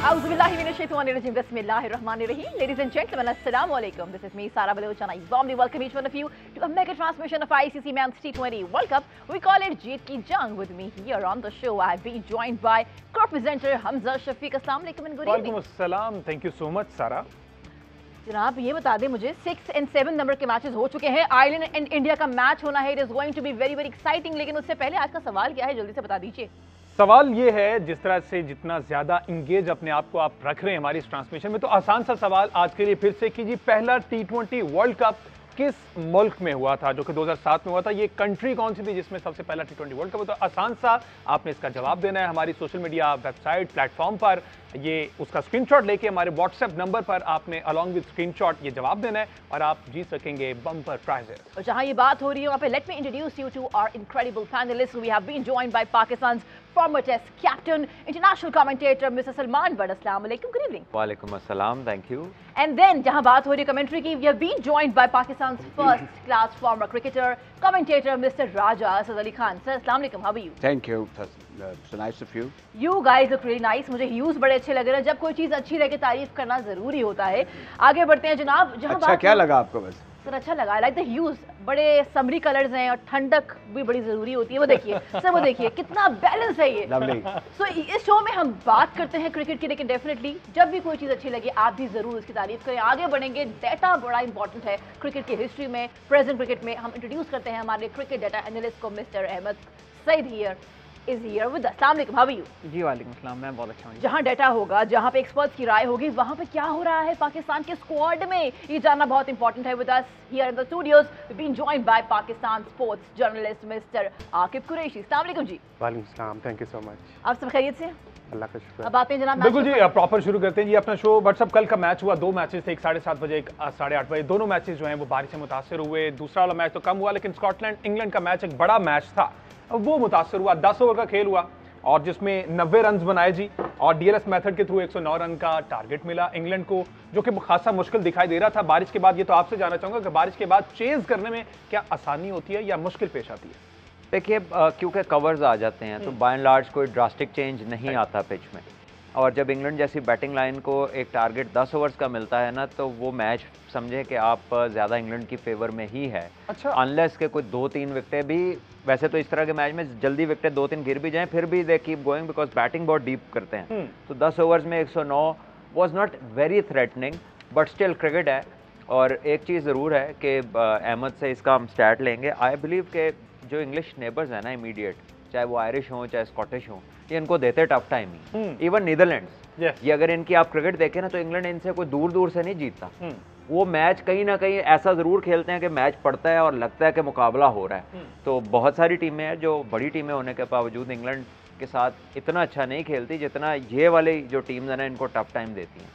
Ladies and gentlemen, assalamu alaikum. This is me, Sara Baloch, and I warmly welcome each one of you to a mega transmission of ICC Men's T20 World Cup. We call it Jeet Ki Jang. With me here on the show, I've been joined by co-presenter Hamza Shafiq. Assalamu alaikum and good evening. Walaikum assalam. Thank you so much, Sara. जनाब ये बता दें मुझे 6 और 7 number के matches हो चुके हैं. आयरलैंड एंड इंडिया का मैच होना है. It is going to be very very exciting. लेकिन उससे पहले आज का सवाल क्या है, जल्दी से बता दीजिए. सवाल ये है, जिस तरह से जितना ज्यादा इंगेज अपने आप को आप रख रहे हैं हमारी इस ट्रांसमिशन में, तो आसान सा सवाल आज के लिए फिर से कीजिए. पहला T20 वर्ल्ड कप किस मुल्क में हुआ था, जो कि 2007 में हुआ था? ये कंट्री कौन सी थी जिसमें सबसे पहला T20 वर्ल्ड कप हुआ? तो आसान सा आपने इसका जवाब देना है. हमारी सोशल मीडिया वेबसाइट प्लेटफॉर्म पर ये उसका स्क्रीनशॉट लेके हमारे व्हाट्सएप नंबर पर आपने अलॉन्ग विद स्क्रीनशॉट ये जवाब देना है और आप जीत सकेंगे बम्पर प्राइजेस. और जहां ये बात हो रही है वहां पे let me introduce you to our incredible panelist. We have been joined by Pakistan's former test captain, international commentator Mr. Salman Butt. Assalamu alaikum. Good evening. Walaikum assalam. Thank you. And then जहां बात हो रही है commentary की, we have been joined by Pakistan's first class former cricketer, commentator Mr. Raja Asad Ali Khan. Sir, assalamu alaikum. How are you? Thank you. So nice of you. You guys look really nice. मुझे huge बड़े अच्छे लग रहे हैं. जब कोई चीज अच्छी लगे तारीफ करना जरूरी होता है. आगे बढ़ते हैं जनाब. जहां अच्छा क्या लगा आपको? बस सर अच्छा लगा. I like the huge. बड़े समरी कलर्स हैं और ठंडक भी बड़ी जरूरी होती है. वो देखिए सर, वो देखिए कितना बैलेंस है ये. लवली. सो इस शो में हम बात करते हैं क्रिकेट की, लेकिन डेफिनेटली जब भी कोई चीज अच्छी लगे आप भी जरूर उसकी तारीफ करें. आगे बढ़ेंगे. डेटा बड़ा इंपॉर्टेंट है क्रिकेट की हिस्ट्री में, प्रेजेंट क्रिकेट में. हम इंट्रोड्यूस करते हैं हमारे क्रिकेट डेटा एनालिस्ट को. Mister Ahmed Saeed here is here with us. अस्सलाम वालेकुम. How are you? जी वालेकुम अस्सलाम. मैं बहुत अच्छा हूँ. जहाँ डेटा होगा, जहाँ पे एक्सपर्ट्स की राय होगी, वहाँ पे क्या हो रहा है पाकिस्तान के स्क्वाड में, ये जानना बहुत इंपॉर्टेंट है. With us here in the studios we been joined by Pakistan sports journalist mister Aqib Qureshi. अस्सलाम वालेकुम जी. वालेकुम सलाम. Thank you so much. आप सब खैरियत से? अल्लाह का शुक्र. अब आते हैं जनाब. बिल्कुल जी, प्रॉपर शुरू करते हैं जी अपना शो. व्हाट्सअप कल का मैच हुआ, 2 मैचेस थे, एक 7:30 बजे, एक 8:30 बजे. दोनों मैचेस जो हैं वो बारिश से मुतासर हुए. दूसरा वाला मैच तो कम हुआ, लेकिन स्कॉटलैंड इंग्लैंड का मैच एक बड़ा मैच था, वो मुतासर हुआ. 10 ओवर का खेल हुआ और जिसमें 90 रन बनाए जी, और डीएलएस मेथड के थ्रू 109 रन का टारगेट मिला इंग्लैंड को, जो कि खासा मुश्किल दिखाई दे रहा था बारिश के बाद. ये तो आपसे जानना चाहूंगा कि बारिश के बाद चेज करने में क्या आसानी होती है या मुश्किल पेश आती है? देखिए, क्योंकि कवर्स आ जाते हैं तो बाय एंड लार्ज कोई ड्रास्टिक चेंज नहीं आता पिच में. और जब इंग्लैंड जैसी बैटिंग लाइन को एक टारगेट 10 ओवर्स का मिलता है ना, तो वो मैच समझे कि आप ज़्यादा इंग्लैंड की फेवर में ही है. अच्छा. अनलेस के कोई 2-3 विकेटें भी, वैसे तो इस तरह के मैच में जल्दी विकेटें 2-3 गिर भी जाएं, फिर भी they keep going because batting बहुत डीप करते हैं. तो 10 ओवर्स में 109 was not very threatening, but still cricket है. और एक चीज़ ज़रूर है कि अहमद से इसका हम स्टैट लेंगे. आई बिलीव के जो इंग्लिश नेबर्स हैं ना इमीडिएट, चाहे वो आयरिश हों चाहे स्कॉटिश हों, ये इनको देते टफ टाइम ही. इवन नीदरलैंड्स, ये अगर इनकी आप क्रिकेट देखें ना, तो इंग्लैंड इनसे कोई दूर दूर से नहीं जीतता. वो मैच कहीं ना कहीं ऐसा ज़रूर खेलते हैं कि मैच पड़ता है और लगता है कि मुकाबला हो रहा है. तो बहुत सारी टीमें हैं जो बड़ी टीमें होने के बावजूद इंग्लैंड के साथ इतना अच्छा नहीं खेलती जितना ये वाली जो टीम्स हैं ना इनको टफ टाइम देती हैं.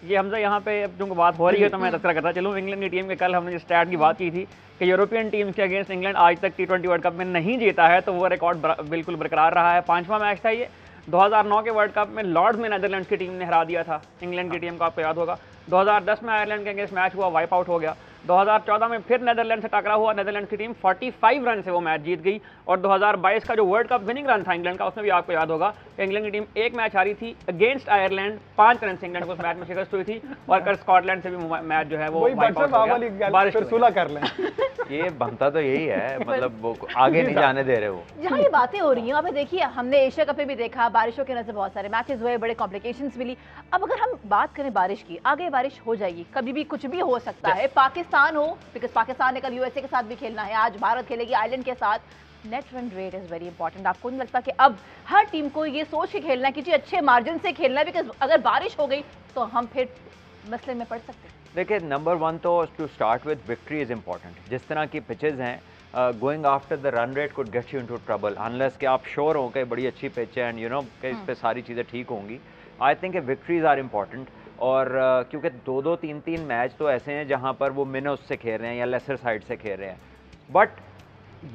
ये हमजा यहाँ पे अब जो बात हो रही है तो मैं तस्करा करता चलूँ. इंग्लैंड की टीम के कल हमने जो स्टैट की बात की थी कि यूरोपियन टीम्स के अगेंस्ट इंग्लैंड आज तक T20 वर्ल्ड कप में नहीं जीता है, तो वो रिकॉर्ड बिल्कुल बरकरार रहा है. 5वां मैच था ये. 2009 के वर्ल्ड कप में लॉर्ड्स में नेदरलैंड्स की टीम ने हरा दिया था इंग्लैंड की टीम को, आपको याद होगा. 2010 में आयरलैंड के अगेंस्ट मैच हुआ, वाइप आउट हो गया. 2014 में फिर नेदरलैंड से टकरा हुआ, नेदरलैंड की टीम 45 रन से वो मैच जीत गई. और 2022 का जो वर्ल्ड कप विनिंग रन था इंग्लैंड का, उसमें भी आपको याद होगा कि इंग्लैंड की टीम एक मैच हारी थी अगेंस्ट आयरलैंड. 5 रन से इंग्लैंड को उस मैच में शिकस्त हुई थी. और कल स्कॉटलैंड से भी मैच जो है वो वाइप आउट हो गया. बारिश सुलह कर लें. ये बनता तो यही है, मतलब वो आगे नहीं जाने दे रहे. वो जहाँ ये बातें हो रही हैं, अब देखिए हमने एशिया कप में भी देखा, बारिशों के नजर बहुत सारे मैचेस हुए, बड़े कॉम्प्लिकेशंस मिली. अब अगर हम बात करें बारिश की, आगे बारिश हो जाएगी, कभी भी कुछ भी हो सकता है. पाकिस्तान हो, बिकॉज पाकिस्तान ने कल यूएसए के साथ भी खेलना है, आज भारत खेलेगी आयरलैंड के साथ. Net run rate is very important. आपको नहीं लगता कि अब हर टीम को ये सोच के खेलना है कि जी अच्छे मार्जिन से खेलना है, बिकॉज अगर बारिश हो गई तो हम फिर मसले में पड़ सकते हैं? देखिए, नंबर 1 तो to start with victory is important. जिस तरह की पिचेज़ हैं, going after the run rate could get you into trouble unless कि आप श्योर हो कि बड़ी अच्छी पिच है एंड यू नो कि इस पे सारी चीज़ें ठीक होंगी. I think victories are important. और क्योंकि 2-2, 3-3 मैच तो ऐसे हैं जहाँ पर वो मिनोस से खेल रहे हैं या लेसर साइड से खेल रहे हैं. बट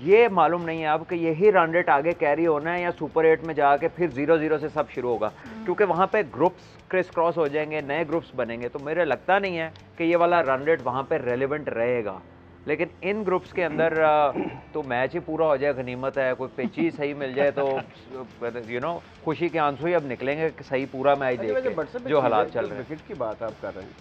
ये मालूम नहीं है अब कि यही रन रेट आगे कैरी होना है या सुपर 8 में जाके फिर 0-0 से सब शुरू होगा, क्योंकि वहाँ पे ग्रुप्स क्रिस क्रॉस हो जाएंगे, नए ग्रुप्स बनेंगे. तो मेरे लगता नहीं है कि ये वाला रन रेट वहाँ पे रेलिवेंट रहेगा. लेकिन इन ग्रुप्स के अंदर तो मैच ही पूरा हो जाए गनीमत है, कोई पिच ही सही मिल जाए तो खुशी के आंसू ही अब निकलेंगे कि सही पूरा मैच देख के जो हालात चल रहे हैं। विकेट की बात आप कर रहे हैं,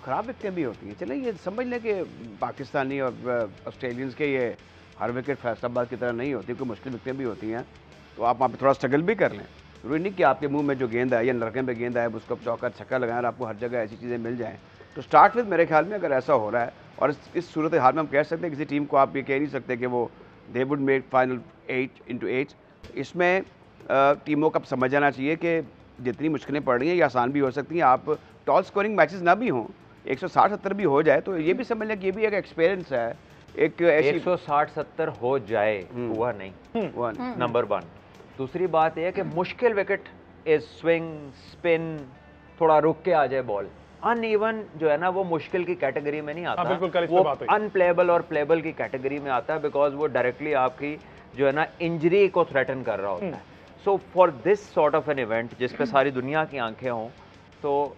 खराब विकेटें भी होती हैं। चलिए ये समझ लें कि पाकिस्तानी और ऑस्ट्रेलियंस के ये हर विकेट फैसलाबाद की तरह नहीं होती, कोई मुश्किल विकेटें भी होती हैं, तो आप वहाँ पर थोड़ा स्ट्रगल भी कर लें। जरूरी नहीं कि आपके मुंह में जो गेंद है या नलके में गेंद है उसको चौका छक्का लगाएं और आपको हर जगह ऐसी चीज़ें मिल जाएं। तो स्टार्ट विद मेरे ख्याल में अगर ऐसा हो रहा है, और इस सूरत हाल में हम कह सकते हैं किसी टीम को आप ये कह नहीं सकते कि वो दे वुड मेक फाइनल 8/8। इसमें टीमों का समझ जाना चाहिए कि जितनी मुश्किलें पड़ रही हैं ये आसान भी हो सकती हैं। आप टॉल स्कोरिंग मैचेस ना भी हों, 160-70 भी हो जाए तो ये भी समझ लें कि ये भी एक एक्सपीरियंस है। एक ऐसी 160-70 हो जाए हुआ नहीं, नंबर 1। दूसरी बात यह है कि मुश्किल विकेट इज स्विंग स्पिन, थोड़ा रुक के आ जाए बॉल। अनइवन जो है ना वो मुश्किल की कैटेगरी में नहीं आता, वो अनप्लेबल और प्लेबल की कैटेगरी में आता है, बिकॉज वो डायरेक्टली आपकी जो है ना इंजरी को थ्रेटन कर रहा होता है। So for this sort of an event जिस पे सारी दुनिया की आंखें हों, तो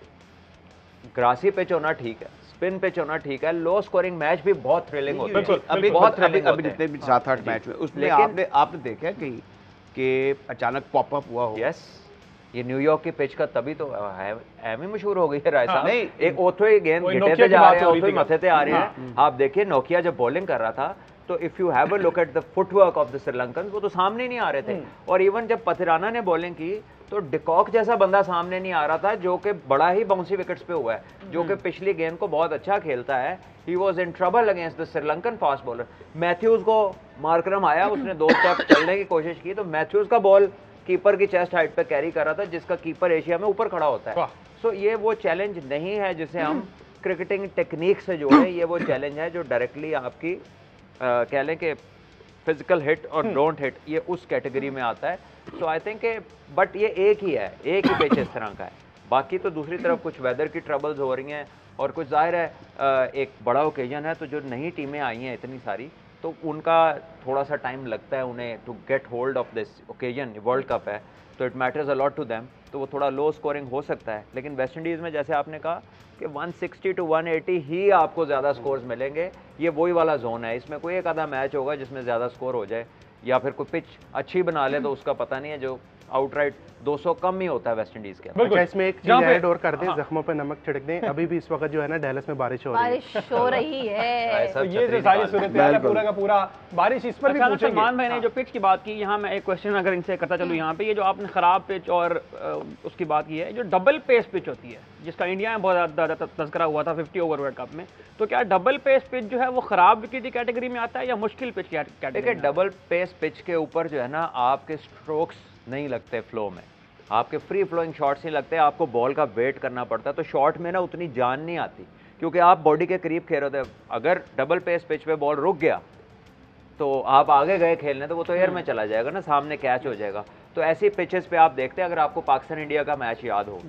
ग्रासी पिच होना ठीक है, स्पिन पिच होना ठीक है, लो स्कोरिंग मैच भी बहुत थ्रिलिंग होता है। अभी बहुत थ्रिलिंग अभी जितने भी 7-8 मैच में उसमें आपने देखा है कहीं कि अचानक पॉप अप हुआ हो? यस, ये न्यूयॉर्क की पिच का तभी तो एम ही मशहूर हो गई है राय साहब। नहीं, एक ओथो ही गेंद गिटे पे जा रहे हैं, ओथो ही मथे पे आ रहे हैं। आप देखिए नोकिया जब बॉलिंग कर रहा था तो if you have a look at the footwork of the Sri Lankan, वो तो सामने नहीं आ रहे थे। और इवन जब पथिराना ने बॉलिंग की तो डिकॉक जैसा बंदा सामने नहीं आ रहा था, जो कि बड़ा ही बाउंसी विकेट्स पे हुआ है, जो कि पिछली गेंद को बहुत अच्छा खेलता है। He was in trouble against the Sri Lankan fast bowler. Mathews को मार्करम आया, उसने 2 स्टेप चलने की कोशिश की तो मैथ्यूज का बॉल कीपर की चेस्ट हाइट पे कैरी कर रहा था, जिसका कीपर एशिया में ऊपर खड़ा होता है। सो ये वो चैलेंज नहीं है जिसे हम क्रिकेटिंग टेक्निक से जोड़ें, ये वो चैलेंज है जो डायरेक्टली आपकी कह लें कि फिजिकल हिट और डोंट हिट, ये उस कैटेगरी में आता है। सो आई थिंक बट ये एक ही है, एक ही पिच इस तरह का है। बाकी तो दूसरी तरफ कुछ वेदर की ट्रबल्स हो रही हैं और कुछ जाहिर है एक बड़ा ओकेजन है, तो जो नई टीमें आई हैं इतनी सारी, तो उनका थोड़ा सा टाइम लगता है उन्हें to get hold of this occasion. World cup है तो it matters a lot to them, तो वो थोड़ा लो स्कोरिंग हो सकता है। लेकिन वेस्ट इंडीज़ में जैसे आपने कहा कि 160 to 180 ही आपको ज़्यादा स्कोर्स मिलेंगे, ये वही वाला जोन है। इसमें कोई एक आधा मैच होगा जिसमें ज़्यादा स्कोर हो जाए या फिर कोई पिच अच्छी बना ले, तो उसका पता नहीं है। जो आउटराइट 200 कम ही होता है वेस्ट इंडीज के। अच्छा, इसमें एक चीज ऐड और कर दें, जख्मों पे नमक छिड़क दें। अभी भी इस वक्त जो है ना डैलस में बारिश हो रही है। तो ये जो सारी सूरत है पूरा का पूरा बारिश, इस पर भी पूछेंगे। सलमान भाई ने जो पिच की बात की, यहाँ मैं एक क्वेश्चन अगर इनसे करता चलूँ, यहाँ पे ये जो आपने खराब पिच और उसकी बात की है, जो डबल पेस पिच होती है जिसका इंडिया में बहुत ज़्यादा तस्करा हुआ था 50 ओवर वर्ल्ड कप में, तो क्या डबल पेस पिच जो है वो खराब विकेट की कैटेगरी में आता है या मुश्किल पिच की कैटेगरी? डबल पेस पिच के ऊपर जो है ना आपके स्ट्रोक्स नहीं लगते फ्लो में, आपके फ्री फ्लोइंग शॉट्स नहीं लगते, आपको बॉल का वेट करना पड़ता है। तो शॉट में ना उतनी जान नहीं आती क्योंकि आप बॉडी के करीब खेल रहे थे। अगर डबल पेस पिच पे बॉल रुक गया तो आप आगे गए खेलने तो वो तो एयर में चला जाएगा ना, सामने कैच हो जाएगा। तो ऐसी पिचेस पे आप देखते हैं, अगर आपको पाकिस्तान इंडिया का मैच याद हो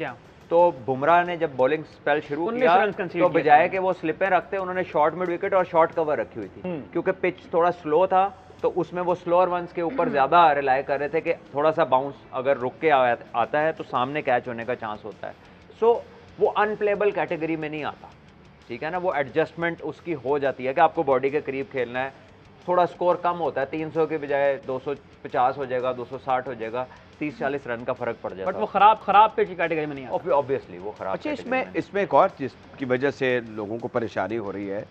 तो बुमराह ने जब बॉलिंग स्पेल शुरू किया तो बजाय कि वो स्लिपें रखते उन्होंने शॉर्ट मिड विकेट और शॉर्ट कवर रखी हुई थी, क्योंकि पिच थोड़ा स्लो था तो उसमें वो स्लोअर वंस के ऊपर ज़्यादा रिलाय कर रहे थे कि थोड़ा सा बाउंस अगर रुक के आता है तो सामने कैच होने का चांस होता है। सो वो अनप्लेबल कैटेगरी में नहीं आता, ठीक है ना। वो एडजस्टमेंट उसकी हो जाती है कि आपको बॉडी के करीब खेलना है, थोड़ा स्कोर कम होता है, 300 के बजाय 250 हो जाएगा, 260 हो जाएगा, 30-40 रन का फर्क पड़ जाता है। बट वो खराब पिच की कैटेगरी में नहीं आता। ऑब्वियसली वो खराब। अच्छा, इसमें एक और जिसकी वजह से लोगों को परेशानी हो रही है,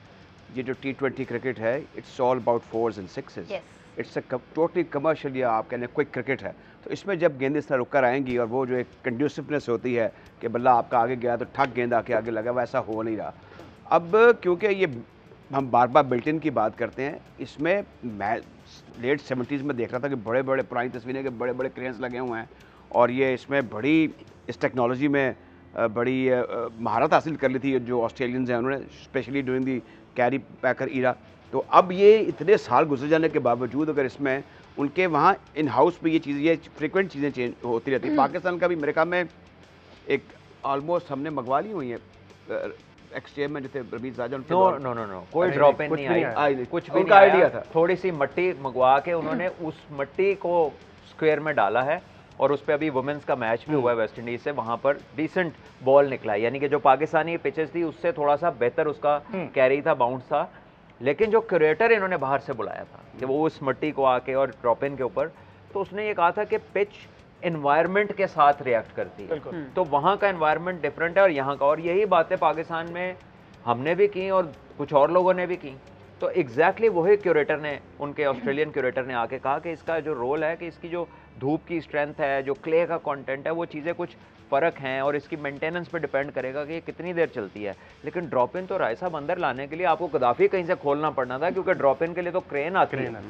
ये जो T20 क्रिकेट है, it's all about 4s and 6s। It's a totally commercial या आप कहने क्विक क्रिकेट है। तो इसमें जब गेंद इस तरह रुक कर आएंगी और वो जो एक कंड्यूसिवनेस होती है कि बल्ला आपका आगे गया तो ठक गेंद आके आगे लगा, वैसा हो नहीं रहा। अब क्योंकि ये हम बार बार बिल्ट-इन की बात करते हैं, इसमें मैं लेट 70s में देख रहा था कि बड़े बड़े पुरानी तस्वीरें के बड़े बड़े क्रेन्स लगे हुए हैं और ये इसमें बड़ी इस टेक्नोलॉजी में बड़ी महारत हासिल कर ली थी जो ऑस्ट्रेलियंस हैं उन्होंने, स्पेशली ड्यूरिंग दी कैरी पैकर ईरा। तो अब ये इतने साल गुजर जाने के बावजूद अगर इसमें उनके वहाँ इन हाउस पे ये फ्रिक्वेंट चीज़ें चेंज होती रहती हैं। पाकिस्तान का भी मेरे ख्याल में एक ऑलमोस्ट हमने मंगवा ली हुई है एक्सचेंज में, जैसे रमीज राजा नो कोई ड्रॉप इन नहीं आई, कुछ भी उनका आइडिया था। थोड़ी सी मट्टी मंगवा के उन्होंने उस मट्टी को स्क्वायर में डाला है और उस पर अभी वुमेन्स का मैच भी हुआ है वेस्ट इंडीज से, वहाँ पर डिसेंट बॉल निकला है, यानी कि जो पाकिस्तानी पिचेस थी उससे थोड़ा सा बेहतर उसका कैरी था, बाउंस था। लेकिन जो क्यूरेटर इन्होंने बाहर से बुलाया था कि वो उस मिट्टी को आके और ड्रॉप इन के ऊपर, तो उसने ये कहा था कि पिच एनवायरनमेंट के साथ रिएक्ट करती है, तो वहाँ का एनवायरनमेंट डिफरेंट है और यहाँ का, और यही बातें पाकिस्तान में हमने भी की और कुछ और लोगों ने भी की। तो एग्जैक्टली वही क्यूरेटर ने, उनके ऑस्ट्रेलियन क्यूरेटर ने आके कहा कि इसका जो रोल है कि इसकी जो धूप की स्ट्रेंथ है, जो क्ले का कंटेंट है, वो चीज़ें कुछ फ़र्क हैं और इसकी मेंटेनेंस पे डिपेंड करेगा कि ये कितनी देर चलती है। लेकिन ड्रॉप इन तो राय साहब अंदर लाने के लिए आपको गद्दाफी कहीं से खोलना पड़ना था, क्योंकि ड्रॉप इन के लिए तो क्रेन आती है।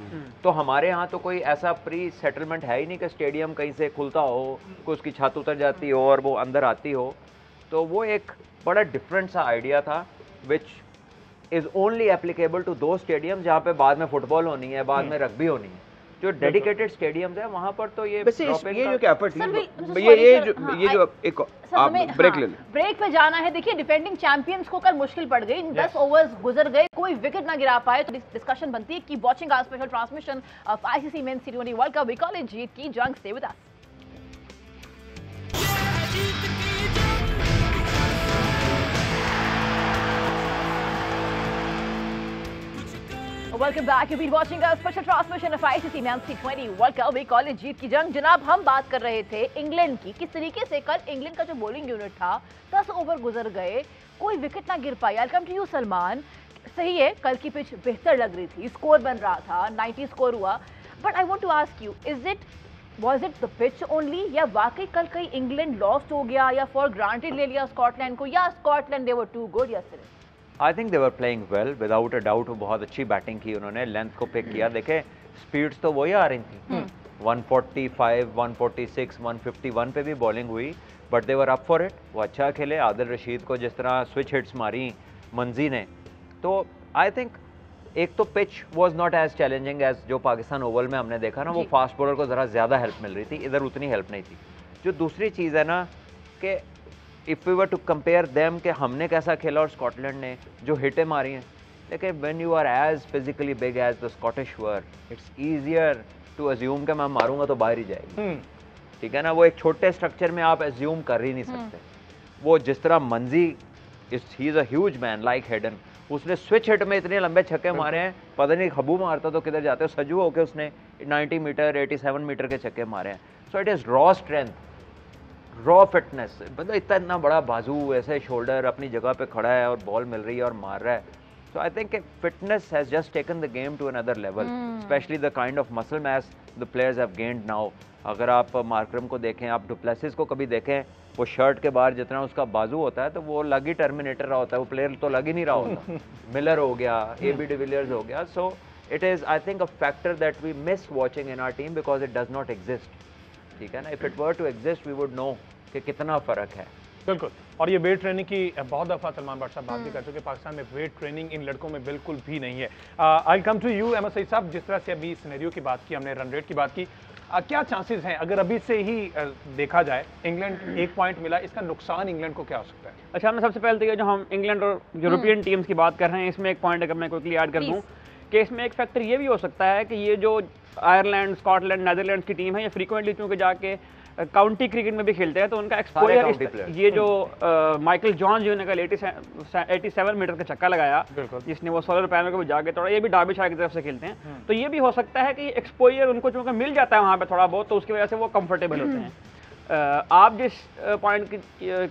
तो हमारे यहाँ तो कोई ऐसा प्री सेटलमेंट है ही नहीं कि स्टेडियम कहीं से खुलता हो, कोई उसकी छत उतर जाती हो और वो अंदर आती हो। तो वो एक बड़ा डिफरेंट सा आइडिया था which is only applicable to दो स्टेडियम जहाँ पे बाद में फुटबॉल होनी है, बाद में रग्बी होनी है। जो डेडिकेटेड स्टेडियम्स है वहाँ पर तो ये ये जो क्या एफर्ट ये जो एक आप ब्रेक ले लें, ब्रेक पे जाना है। देखिए डिफेंडिंग चैंपियंस को कल मुश्किल पड़ गई, 10 ओवर्स गुजर गए, कोई विकेट ना गिरा पाए, तो डिस्कशन बनती है कि watching our special transmission of ICC men's T20 world cup, we call it जीत की जंग। Stay with us. Welcome back. You've been watching a special transmission of ICC Men's T20 World Cup. We call it जीत की जंग। जनाब हम बात कर रहे थे इंग्लैंड की, किस तरीके से कल इंग्लैंड का जो बॉलिंग यूनिट था 10 ओवर गुजर गए, कोई विकेट ना गिर पाई। Welcome to you Salman. सही है, कल की पिच बेहतर लग रही थी, स्कोर बन रहा था, 90 स्कोर हुआ, but I want to ask you, was it the pitch only या वाकई कल कहीं इंग्लैंड लॉस्ट हो गया या फॉर ग्रांटेड ले लिया स्कॉटलैंड को, या Scotland they were too good yesterday? I think they were playing well without a doubt. बहुत अच्छी बैटिंग की उन्होंने, लेंथ को पिक किया। देखे स्पीड्स तो वही आ रही थी, 145, 146, 151 पे भी बॉलिंग हुई, but they were up for it. वो अच्छा खेले। आदिल रशीद को जिस तरह स्विच हिट्स मारी मंजी ने, तो आई थिंक एक तो pitch was not as challenging as जो पाकिस्तान ओवल में हमने देखा ना, वो फास्ट बॉलर को ज़रा ज़्यादा हेल्प मिल रही थी, इधर उतनी हेल्प नहीं थी। जो दूसरी चीज़ है ना कि if we were to compare them कि हमने कैसा खेला और स्कॉटलैंड ने जो हिटें मारी हैं, लेकिन when you are as physically big as the Scottish were, it's easier to assume कि मैं मारूंगा तो बाहर ही जाएगी। ठीक है ना, वो एक छोटे स्ट्रक्चर में आप अज्यूम कर ही नहीं सकते। वो जिस तरह मंजी, he is a huge man like Hayden, उसने स्विच हिट में इतने लंबे छक्के मारे हैं, पता नहीं खबू मारता तो किधर जाते हो, सजू होके उसने 90 मीटर 87 मीटर के छक्के मारे हैं। सो it is raw strength, raw fitness. मतलब इतना बड़ा बाजू, ऐसे शोल्डर, अपनी जगह पे खड़ा है और बॉल मिल रही है और मार रहा है। So I think fitness has just taken the game to another level, specially the kind of muscle mass the players have gained now. अगर आप मार्करम को देखें, आप डुप्लेसिस को कभी देखें, वो शर्ट के बाहर जितना उसका बाजू होता है तो वो लग ही टर्मिनेटर रहा होता है, वो प्लेयर तो लग ही नहीं रहा होता। मिलर हो गया, AB डिविलियर्स हो गया। So it is I think a factor that we miss watching in our team because it does not exist. ठीक है ना, if it were to exist we would know कि कितना फ़र्क है। बिल्कुल। और ये वेट ट्रेनिंग की बहुत दफ़ा सलमान भट्ट साहब बात भी कर चुके, पाकिस्तान में वेट ट्रेनिंग इन लड़कों में बिल्कुल भी नहीं है। I come to you Ahmed Saeed sahab, जिस तरह से अभी सिनेरियो की बात की हमने, रन रेट की बात की, क्या चांसेस हैं अगर अभी से ही देखा जाए इंग्लैंड 1 पॉइंट मिला, इसका नुकसान इंग्लैंड को क्या हो सकता है? अच्छा, हमने सबसे पहले तो जो हम इंग्लैंड और यूरोपियन टीम्स की बात कर रहे हैं, इसमें एक पॉइंट अगर मैं क्विकली ऐड कर दूं कि इसमें एक फैक्टर ये भी हो सकता है कि ये जो आयरलैंड, स्कॉटलैंड, नेदरलैंड्स की टीम है, ये फ्रीक्वेंटली चूँकि जाके काउंटी क्रिकेट में भी खेलते हैं, तो उनका एक्सपोजर, ये जो माइकल जॉन जो ने कल 87 मीटर का छक्का लगाया, जिसने वो सोलर पैनल को भी जाके तोड़ा, ये भी डार्बिशायर की तरफ से खेलते हैं, तो ये भी हो सकता है कि एक्सपोजर उनको चूँकि मिल जाता है वहाँ पे थोड़ा बहुत, तो उसकी वजह से वो कंफर्टेबल होते हैं। आप जिस पॉइंट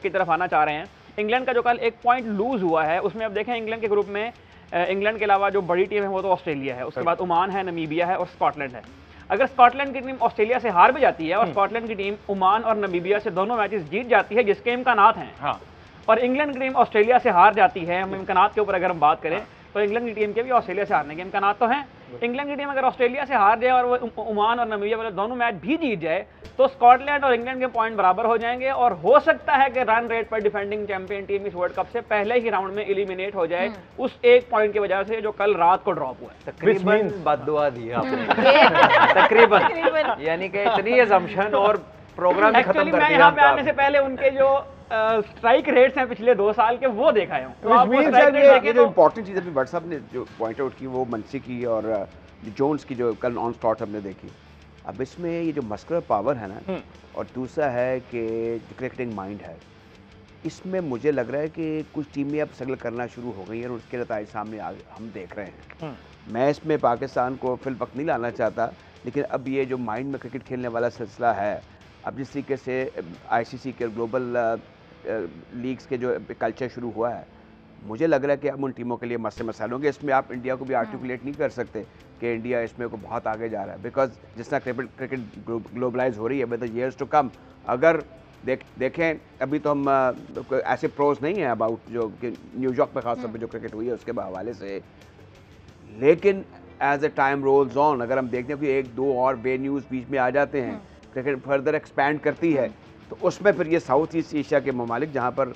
की तरफ आना चाह रहे हैं, इंग्लैंड का जो कल 1 पॉइंट लूज हुआ है, उसमें अब देखें इंग्लैंड के ग्रुप में इंग्लैंड के अलावा जो बड़ी टीम है वो तो ऑस्ट्रेलिया है, उसके बाद ओमान है, नमीबिया है और स्कॉटलैंड है। अगर स्कॉटलैंड की टीम ऑस्ट्रेलिया से हार भी जाती है और स्कॉटलैंड की टीम ओमान और नमीबिया से दोनों मैचेस जीत जाती है, जिसके इम्कानात हैं, हाँ, और इंग्लैंड की टीम ऑस्ट्रेलिया से हार जाती है, हम इम्कानात के ऊपर अगर हम बात करें, तो इंग्लैंड की टीम के भी ऑस्ट्रेलिया से हारने के इम्कानात तो हैं। इंग्लैंड की टीम अगर ऑस्ट्रेलिया से हार जाए और वो ओमान और नमीबिया वाले दोनों मैच भी जीत जाए, तो स्कॉटलैंड और इंग्लैंड के पॉइंट बराबर हो जाएंगे और हो सकता है कि रन रेट पर डिफेंडिंग चैंपियन टीम इस वर्ल्ड कप से पहले ही राउंड में एलिमिनेट हो जाए उस 1 पॉइंट की वजह से जो कल रात को ड्रॉप हुआ है। तकरीबन बद्दुआ दी आपने, तकरीबन, यानी कि इतनी असम्पशन और प्रोग्राम ही खत्म कर दिया। मैं यहाँ पे आने से पहले उनके जो स्ट्राइक रेट्स हैं पिछले 2 साल के, वो देखा है। ये जो इंपॉर्टेंट चीज़ अभी भट्ट साहब ने जो पॉइंट आउट की, वो मंसी की और जोन्स की जो कल ऑन स्टॉट हमने देखी, अब इसमें ये जो मस्कुलर पावर है ना, और दूसरा है कि जो क्रिकेटिंग माइंड है, इसमें मुझे लग रहा है कि कुछ टीमें अब स्ट्रगल करना शुरू हो गई हैं और उसके नतीजे सामने हम देख रहे हैं। मैं इसमें पाकिस्तान को फिल वक्त नहीं लाना चाहता, लेकिन अब ये जो माइंड में क्रिकेट खेलने वाला सिलसिला है, अब जिस तरीके से आईसीसी के ग्लोबल लीग्स के जो कल्चर शुरू हुआ है, मुझे लग रहा है कि अब उन टीमों के लिए मसले मसाइल होंगे। इसमें आप इंडिया को भी आर्टिकुलेट नहीं कर सकते कि इंडिया इसमें को बहुत आगे जा रहा है, बिकॉज जिस तरह क्रिकेट ग्लोबलाइज हो रही है with the years to come, अगर देखें अभी तो हम ऐसे प्रोज नहीं है अबाउट जो कि न्यूयॉर्क में खासतौर पर जो क्रिकेट हुई है उसके हवाले से, लेकिन as a time rolls on अगर हम देखते हैं कि एक दो और बे न्यूज़ बीच में आ जाते हैं, क्रिकेट फर्दर एक्सपैंड करती है, तो उसमें फिर ये साउथ ईस्ट एशिया के ममालिक जहाँ पर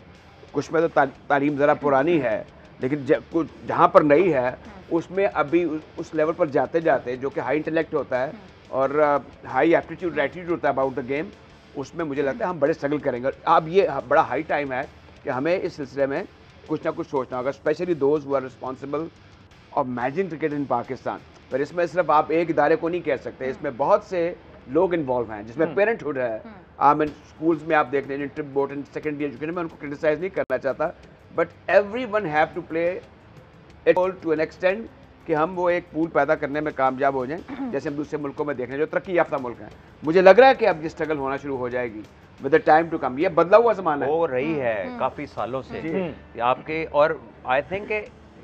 कुछ में तो तालीम ज़रा पुरानी है, लेकिन कुछ जहाँ पर नई है उसमें अभी उस लेवल पर जाते जाते जो कि हाई इंटेलेक्ट होता है और हाई एप्टीट्यूड एटीट्यूड होता है अबाउट द गेम, उसमें मुझे लगता है हम बड़े स्ट्रगल करेंगे। अब ये बड़ा हाई टाइम है कि हमें इस सिलसिले में कुछ ना कुछ सोचना होगा, specially those who are responsible of managing cricket in Pakistan. पर इसमें सिर्फ आप एक इदारे को नहीं कह सकते, इसमें बहुत से लोग इन्वॉल्व हैं, जिसमें पेरेंटहुड है। इन स्कूल्स में आप देख लें, trip board and secondary education में, उनको क्रिटिसाइज नहीं करना चाहता, but everyone have to play it to an extent कि हम वो एक पूल पैदा करने में कामयाब हो जाएं, जैसे हम दूसरे मुल्कों में देख रहे हैं जो तरक्की याफ्ता मुल्क हैं। मुझे लग रहा है कि अब ये स्ट्रगल होना शुरू हो जाएगी with the time to come. ये बदला हुआ ज़माना हो रही है काफ़ी सालों से आपके, और आई थिंक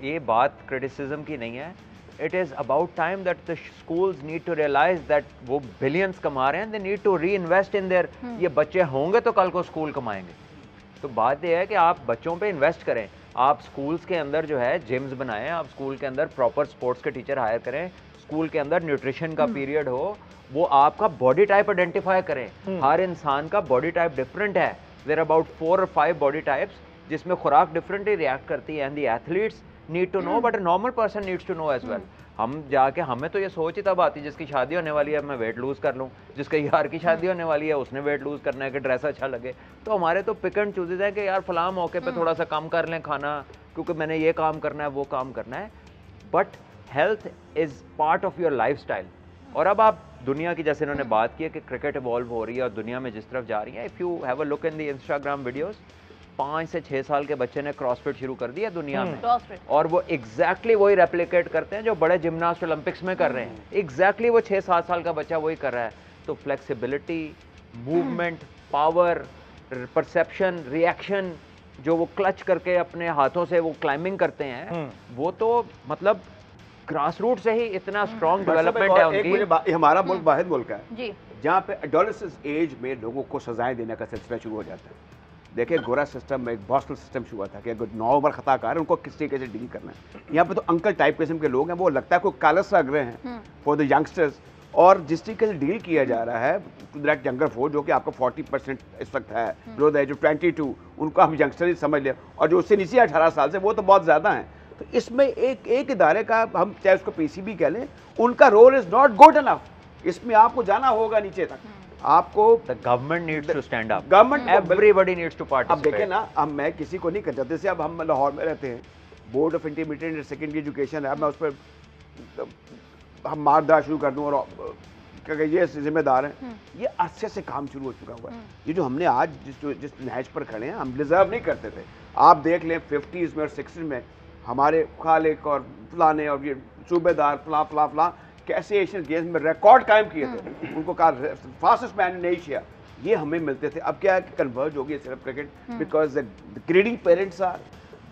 ये बात क्रिटिसिज्म की नहीं है, it is about time that the schools need to realise that वो बिलियंस कमा रहे हैं, they need to reinvest in there, ये बच्चे होंगे तो कल को स्कूल कमाएंगे। तो बात यह है कि आप बच्चों पे इन्वेस्ट करें, आप स्कूल्स के अंदर जो है जिम्स बनाएं, आप स्कूल के अंदर प्रॉपर स्पोर्ट्स के टीचर हायर करें, स्कूल के अंदर न्यूट्रिशन का पीरियड हो, वो आपका बॉडी टाइप आइडेंटिफाई करें। हर इंसान का बॉडी टाइप डिफरेंट है, देयर अबाउट 4 और 5 बॉडी टाइप्स जिसमें खुराक डिफरेंटली रिएक्ट करती है, and the athletes need to know, but a normal person needs to know as well. हम जाके हमें तो ये सोच ही तब आती है जिसकी शादी होने वाली है मैं वेट लूज़ कर लूँ, जिसके यार की शादी होने वाली है उसने वेट लूज़ करना है कि ड्रेस अच्छा लगे। तो हमारे तो पिक एंड चूजेज है कि यार फलां मौके पे थोड़ा सा कम कर लें खाना क्योंकि मैंने ये काम करना है वो काम करना है, but health is part of your life style. और अब आप दुनिया की, जैसे इन्होंने बात की है कि क्रिकेट इवॉल्व हो रही है और दुनिया में जिस तरफ जा रही है, if you have a look in the Instagram videos, 5 से 6 साल के बच्चे ने क्रॉसफिट शुरू कर दिया दुनिया में, और वो एग्जैक्टली वही रेप्लिकेट करते हैं जो बड़े जिम्नास्ट ओलंपिक्स में कर रहे हैं। एग्जैक्टली वो 6-7 साल का बच्चा वही कर रहा है। तो flexibility, movement, power, perception, reaction, जो वो क्लच करके अपने हाथों से वो क्लाइंबिंग करते हैं, वो तो मतलब ग्रास रूट से ही इतना स्ट्रॉन्ग डेवलपमेंट है उनकी। हमारा मुल्क वाहिद मुल्क है जहाँ पे एडोलेसेंस एज में लोगों को सजाएं देने का सिलसिला शुरू हो जाता है। देखिए गोरा सिस्टम में एक बॉस्टल सिस्टम शुरू हुआ था कि अगर 9 ओवर खताकार है उनको किस तरीके से डील करना है। यहाँ पे तो अंकल टाइप किस्म के लोग हैं, वो लगता है कोई कालस लग रहे हैं फॉर द यंगस्टर्स, और जिस तरीके से डील किया जा रहा है टू दैट यंगर फोर्स जो कि आपका 40% इस वक्त है, जो 22 उनको हम यंगस्टर ही समझ लें, और जो उससे नीचे 18 साल से वो तो बहुत ज़्यादा हैं। तो इसमें एक इदारे का, हम चाहे उसको पीसीबी कह लें, उनका role is not good enough. इसमें आपको जाना होगा नीचे तक, आपको the government needs to stand up, government everybody needs to participate। अब देखें ना, अब मैं किसी को नहीं कहता, जैसे अब हम लाहौर में रहते हैं, board of intermediate and secondary education है, मैं उस पर हम मारदार शुरू कर दूँ और क्योंकि ये जिम्मेदार हैं, ये अरसे से काम शुरू हो चुका हुआ है। ये जो हमने आज जिस नहज पर खड़े हैं, हम डिजर्व नहीं करते थे। आप देख लें 50s में और 60s में हमारे खालिक और फलाने और ये सूबेदार फला कैसे एशियन गेम्स में रिकॉर्ड कायम किए थे, उनको कहा फास्टेस्ट मैन इन एशिया, ये हमें मिलते थे। अब क्या है कि कन्वर्ज हो गई सिर्फ cricket, because the greedy parents are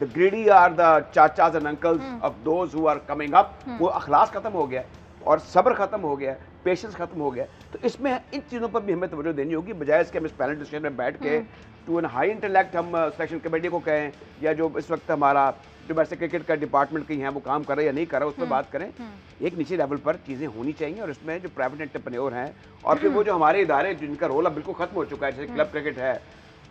the chachas and uncles of those who are coming up. वो अखलास खत्म हो गया और सब्र खत्म हो गया, पेशेंस खत्म हो गया। तो इसमें इन चीज़ों पर भी हमें तवज्जो देनी होगी, बजाय इसके हम इस पैनल डिस्कशन में बैठ के टू एन हाई इंटेलेक्ट हम सिलेक्शन कमेटी को कहें, या जो इस वक्त हमारा जो वैसे क्रिकेट का डिपार्टमेंट कहीं है वो काम कर रहा है या नहीं कर रहा है उस पर बात करें। एक निजी लेवल पर चीज़ें होनी चाहिए, और इसमें जो प्राइवेट एंटरप्रेन्योर हैं और फिर वो जो हमारे इदारे जिनका रोल अब बिल्कुल खत्म हो चुका है, जैसे क्लब क्रिकेट है,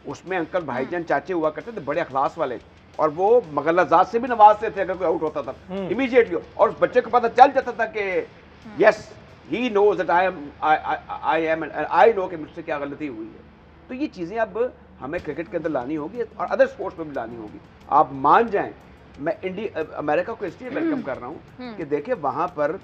उसमें अंकल भाईजान चाचे हुआ करते थे बड़े अखलास वाले, और वो मगलजात से भी नवाजते थे अगर कोई आउट होता था इमीडिएटली, और उस बच्चे को पता चल जाता था कि yes he knows that I am and I know कि मुझसे क्या गलती हुई है। तो ये चीज़ें अब हमें क्रिकेट के अंदर लानी होगी और अदर स्पोर्ट्स में भी लानी होगी। आप मान जाएं, मैं अमेरिका को इसलिए वेलकम कर रहा हूँ कि देखिए वहाँ पर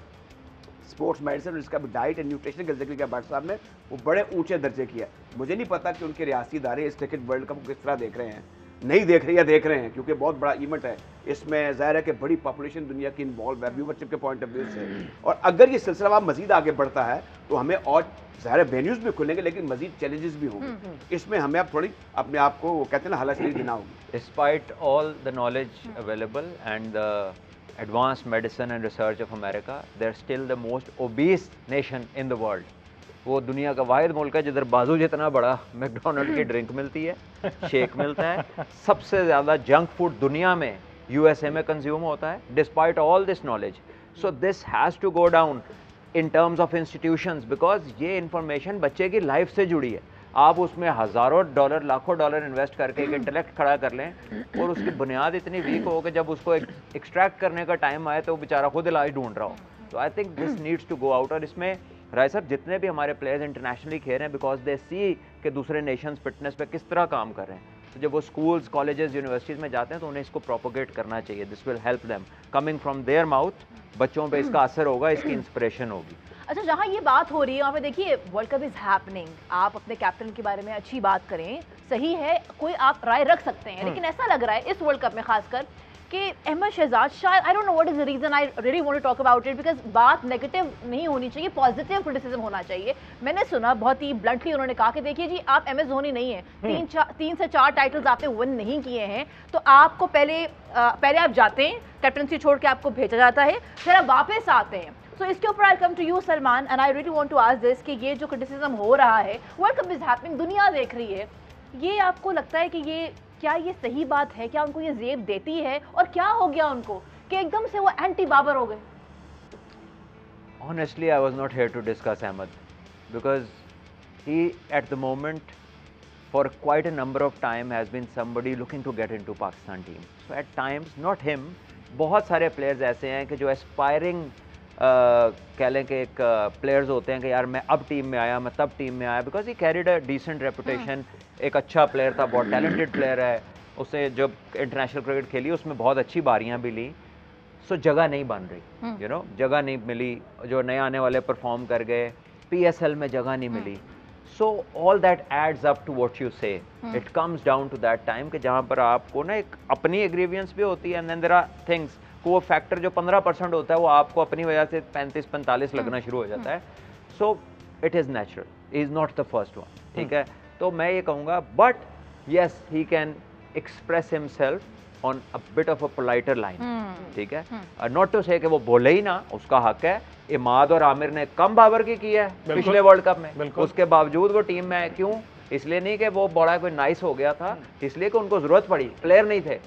स्पोर्ट्स मेडिसिन और इसका डाइट एंड न्यूट्रिशन का जिक्र किया भट्ट साहब ने, वो बड़े ऊंचे दर्जे किया। मुझे नहीं पता कि उनके रियासी इदारे इस क्रिकेट वर्ल्ड कप को किस तरह देख रहे हैं, नहीं देख रहे या देख रहे हैं, क्योंकि बहुत बड़ा इवेंट है, इसमें ज़ाहिर है कि बड़ी पॉपुलेशन दुनिया की इन्वॉल्व है व्यूवरशिप के पॉइंट ऑफ व्यू से, और अगर ये सिलसिला मजीद आगे बढ़ता है तो हमें और ज़ाहिर वेन्यूज़ भी खुलेंगे, लेकिन मजीद चैलेंजेस भी होंगे। इसमें हमें अब थोड़ी अपने आप को, वो कहते हैं ना, हलाशरी देना होगी। Despite all the knowledge available and the advanced medicine and research of America, they're still the most obese nation in the world. वो दुनिया का वाहिद मुल्क है जिधर बाजू जितना बड़ा मैकडोनल्ड की ड्रिंक मिलती है, शेक मिलता है, सबसे ज़्यादा जंक फूड दुनिया में यूएसए में कंज्यूम होता है, despite all this knowledge. So this has to go down in terms of institutions, because ये इंफॉर्मेशन बच्चे की लाइफ से जुड़ी है। आप उसमें हज़ारों डॉलर, लाखों डॉलर इन्वेस्ट करके एक इंटेलेक्ट खड़ा कर लें और उसकी बुनियाद इतनी वीक हो कि जब उसको एक्सट्रैक्ट करने का टाइम आए तो वो बेचारा खुद इलाज ढूंढ रहा हो। तो I think this needs to go out. और इसमें राय साहब जितने भी हमारे प्लेयर्स इंटरनेशनली खेल रहे हैं, बिकॉज दे सी कि दूसरे नेशंस फिटनेस पे किस तरह काम कर रहे हैं, तो जब वो स्कूल्स, कॉलेजेस, यूनिवर्सिटीज़ में जाते हैं तो उन्हें इसको प्रोपोगेट करना चाहिए। This will help them, coming from their mouth, बच्चों पे इसका असर होगा, इसकी इंस्पिरेशन होगी। अच्छा, जहाँ ये बात हो रही है वहाँ पे देखिए वर्ल्ड कप इज हैपनिंग, आप अपने कैप्टन के बारे में अच्छी बात करें, सही है, कोई आप राय रख सकते हैं, लेकिन ऐसा लग रहा है इस वर्ल्ड कप में खासकर कि अहमद शहजाद शायद, I don't know what is the reason, I really want to talk about it, because बात नेगेटिव नहीं होनी चाहिए, पॉजिटिव क्रिटिसिज्म होना चाहिए। मैंने सुना बहुत ही ब्लंटली उन्होंने कहा कि देखिए जी, आप एम एस धोनी नहीं है, 3 से 4 टाइटल्स आपने विन नहीं किए हैं, तो आपको पहले आप जाते हैं, कैप्टनसी छोड़ के आपको भेजा जाता है, फिर आप वापस आते हैं। तो इसके ऊपर I come to you Salman, and I really want to ask this कि ये जो क्रिटिसिज्म हो रहा है, वर्ल्ड कप इज हैपनिंग, दुनिया देख रही है, ये आपको लगता है कि ये सही बात है? क्या उनको ये जेब देती है? और क्या हो गया उनको कि एकदम से वो एंटी बाबर हो गए? Honestly, I was not here to discuss Ahmed because he at the moment for quite a number of time has been somebody looking to get into Pakistan team. So at times, not him, बहुत सारे players ऐसे हैं कि जो aspiring कह लें कि एक प्लेयर्स होते हैं कि यार मैं अब टीम में आया, मैं तब टीम में आया, because he carried a decent reputation, एक अच्छा प्लेयर था, बहुत टैलेंटेड प्लेयर है, उसने जब इंटरनेशनल क्रिकेट खेली उसमें बहुत अच्छी बारियां भी ली। सो जगह नहीं बन रही, यू नो, जगह नहीं मिली, जो नए आने वाले परफॉर्म कर गए, पीएसएल में जगह नहीं मिली। So all that adds up to what you say, it comes down to that time कि जहाँ पर आपको ना एक अपनी एग्रीवियंस भी होती है, and then there are things, वो फैक्टर जो 15% होता है वो आपको अपनी वजह से 35-45 लगना शुरू हो जाता है। So it is natural, is not the first one, ठीक है। तो मैं ये कहूँगा, but yes he can express himself on a bit of a politer line, ठीक है। नॉट टू से कि वो बोले ही ना, उसका हक है। इमाद और आमिर ने कम बाबर की है पिछले वर्ल्ड कप में, उसके बावजूद वो टीम में है। क्यों? इसलिए नहीं कि वो बड़ा कोई नाइस हो गया था, इसलिए कि उनको जरूरत पड़ी, प्लेयर नहीं थे,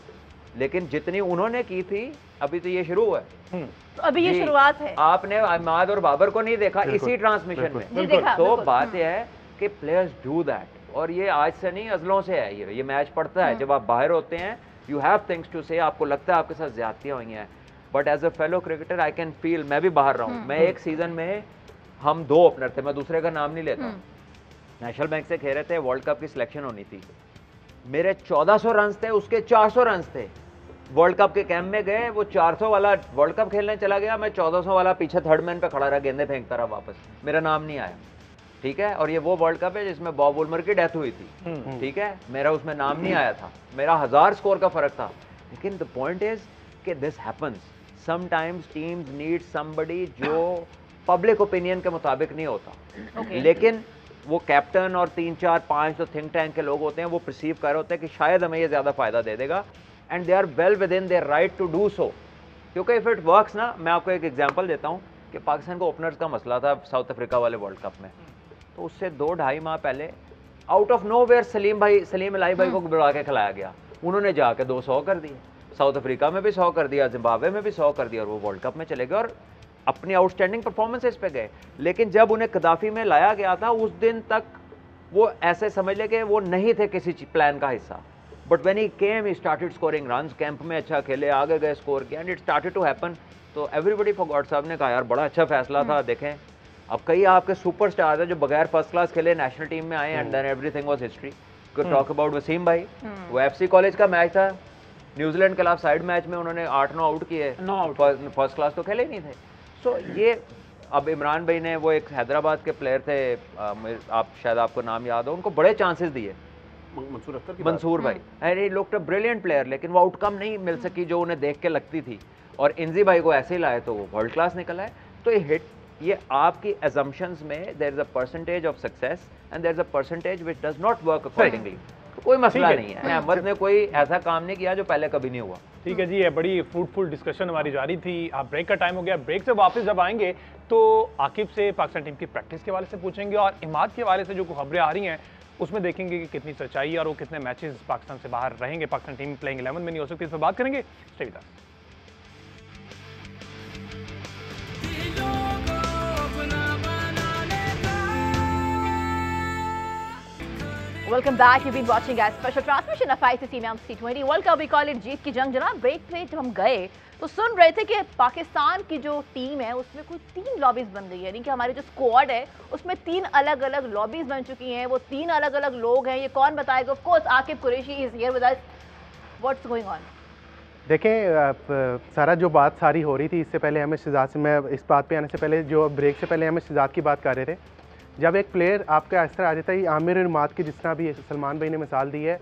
लेकिन जितनी उन्होंने की थी, अभी तो ये शुरू हुआ है, तो अभी ये शुरुआत है। आपने इमाद और बाबर को नहीं देखा इसी ट्रांसमिशन में, तो बात यह है कि प्लेयर्स डू दैट, और ये आज से नहीं, अजलों से है। ये मैच पड़ता है, जब आप बाहर होते हैं, यू हैव थिंग्स टू से, आपको लगता है आपके साथ ज्यादतियां हुई हैं, but as a fellow cricketer I can feel, मैं भी बाहर रहा हूँ। मैं एक सीजन में, हम 2 ओपनर थे, मैं दूसरे का नाम नहीं लेता, नेशनल बैंक से खेल रहे थे, वर्ल्ड कप की सिलेक्शन होनी थी, मेरे 1400 रन थे, उसके 400 रन थे। वर्ल्ड कप के कैंप में गए, वो 400 वाला वर्ल्ड कप खेलने चला गया, मैं 1400 वाला पीछे थर्ड मैन पे खड़ा रहा, गेंदे फेंकता रहा वापस, मेरा नाम नहीं आया, ठीक है। और ये वो वर्ल्ड कप है जिसमें बॉब वुलमर की डेथ हुई थी, ठीक है, मेरा उसमें नाम नहीं आया था, मेरा 1000 स्कोर का फर्क था। लेकिन द पॉइंट इज कि this happens sometimes, teams need somebody जो पब्लिक ओपिनियन के मुताबिक नहीं होता, लेकिन वो कैप्टन और 3, 4, 5 जो थिंक टैंक के लोग होते हैं, वो परसीव कर रहे होते हैं कि शायद हमें ये ज़्यादा फायदा दे देगा, and they are well within their right to do so. क्योंकि इफ इट वर्क्स ना, मैं आपको एक एग्जांपल देता हूँ कि पाकिस्तान को ओपनर्स का मसला था साउथ अफ्रीका वाले वर्ल्ड कप में, तो उससे 2-2.5 माह पहले out of nowhere Saleem Elahi भाई को बुला के खिलाया गया, उन्होंने जाके 200 कर दिए, साउथ अफ्रीका में भी 100 कर दिया, जिम्बाब्वे में भी 100 कर दिया, और वो वर्ल्ड कप में चले गए और अपनी आउटस्टैंडिंग परफॉर्मेंसेस पे गए। लेकिन जब उन्हें कदाफी में लाया गया था, उस दिन तक वो ऐसे समझ ले कि वो नहीं थे किसी प्लान का हिस्सा, but when he came he started scoring runs, camp में अच्छा खेले, आगे गए, स्कोर किया, and it started to happen. तो एवरीबॉडी फॉरगॉट, साहब ने कहा यार बड़ा अच्छा फैसला था। देखें अब कई आपके सुपरस्टार है जो बगैर फर्स्ट क्लास खेले नेशनल टीम में आए, and then everything was history. Talk about Wasim भाई, वो एफसी कॉलेज का मैच था, न्यूजीलैंड के खिलाफ साइड मैच में उन्होंने 8-9 आउट किए, फर्स्ट क्लास तो खेले ही नहीं थे। सो ये अब इमरान भाई ने, वो एक हैदराबाद के प्लेयर थे, आप शायद आपको नाम याद हो, उनको बड़े चांसेस दिए, मंसूर अख्तर की मंसूर भाई, अरे लुक्ड अ ब्रिलियंट प्लेयर, लेकिन वो आउटकम नहीं मिल सकी जो उन्हें देख के लगती थी, और इंजी भाई को ऐसे ही लाए तो वो वर्ल्ड क्लास निकला है। तो ये हिट, ये आपकी assumptions में there is a percentage of success and there is a percentage which does not work accordingly. कोई मसला नहीं है, अहमद ने कोई ऐसा काम नहीं किया जो पहले कभी नहीं हुआ। ठीक है जी, ये बड़ी फ्रूटफुल डिस्कशन हमारी जारी थी। अब ब्रेक का टाइम हो गया, ब्रेक से वापस जब आएंगे तो आकिब से पाकिस्तान टीम की प्रैक्टिस के हवाले से पूछेंगे, और इमाद के हवाले से जो खबरें आ रही हैं उसमें देखेंगे कि कितनी सच्चाई है और वो कितने मैचेस पाकिस्तान से बाहर रहेंगे, पाकिस्तान टीम प्लेइंग 11 में नहीं हो सकती, इस पर बात करेंगे। Stay with us. Welcome back. You've been watching a special transmission of ICC Men's T20 World Cup. We call it जीत की जंग। जनाब, ब्रेक पे जब हम गए तो सुन रहे थे कि पाकिस्तान की जो टीम है उसमें कोई 3 लॉबीज बन गई है, यानी कि हमारी जो स्क्वाड है उसमें 3 अलग अलग लॉबीज बन चुकी हैं। वो 3 अलग अलग लोग हैं, ये कौन बताएगा? Of course Aqib Qureshi is here with us. What's going on? देखें, सारा जो बात सारी हो रही थी, इससे पहले हमें शहजाद से, मैं इस बात पे आने से पहले, जो ब्रेक से पहले हमें शहजाद की बात कर रहे थे, जब एक प्लेयर आपका इस तरह आ जाता है, आमिर और इमाद की, जिस तरह भी सलमान भाई ने मिसाल दी है,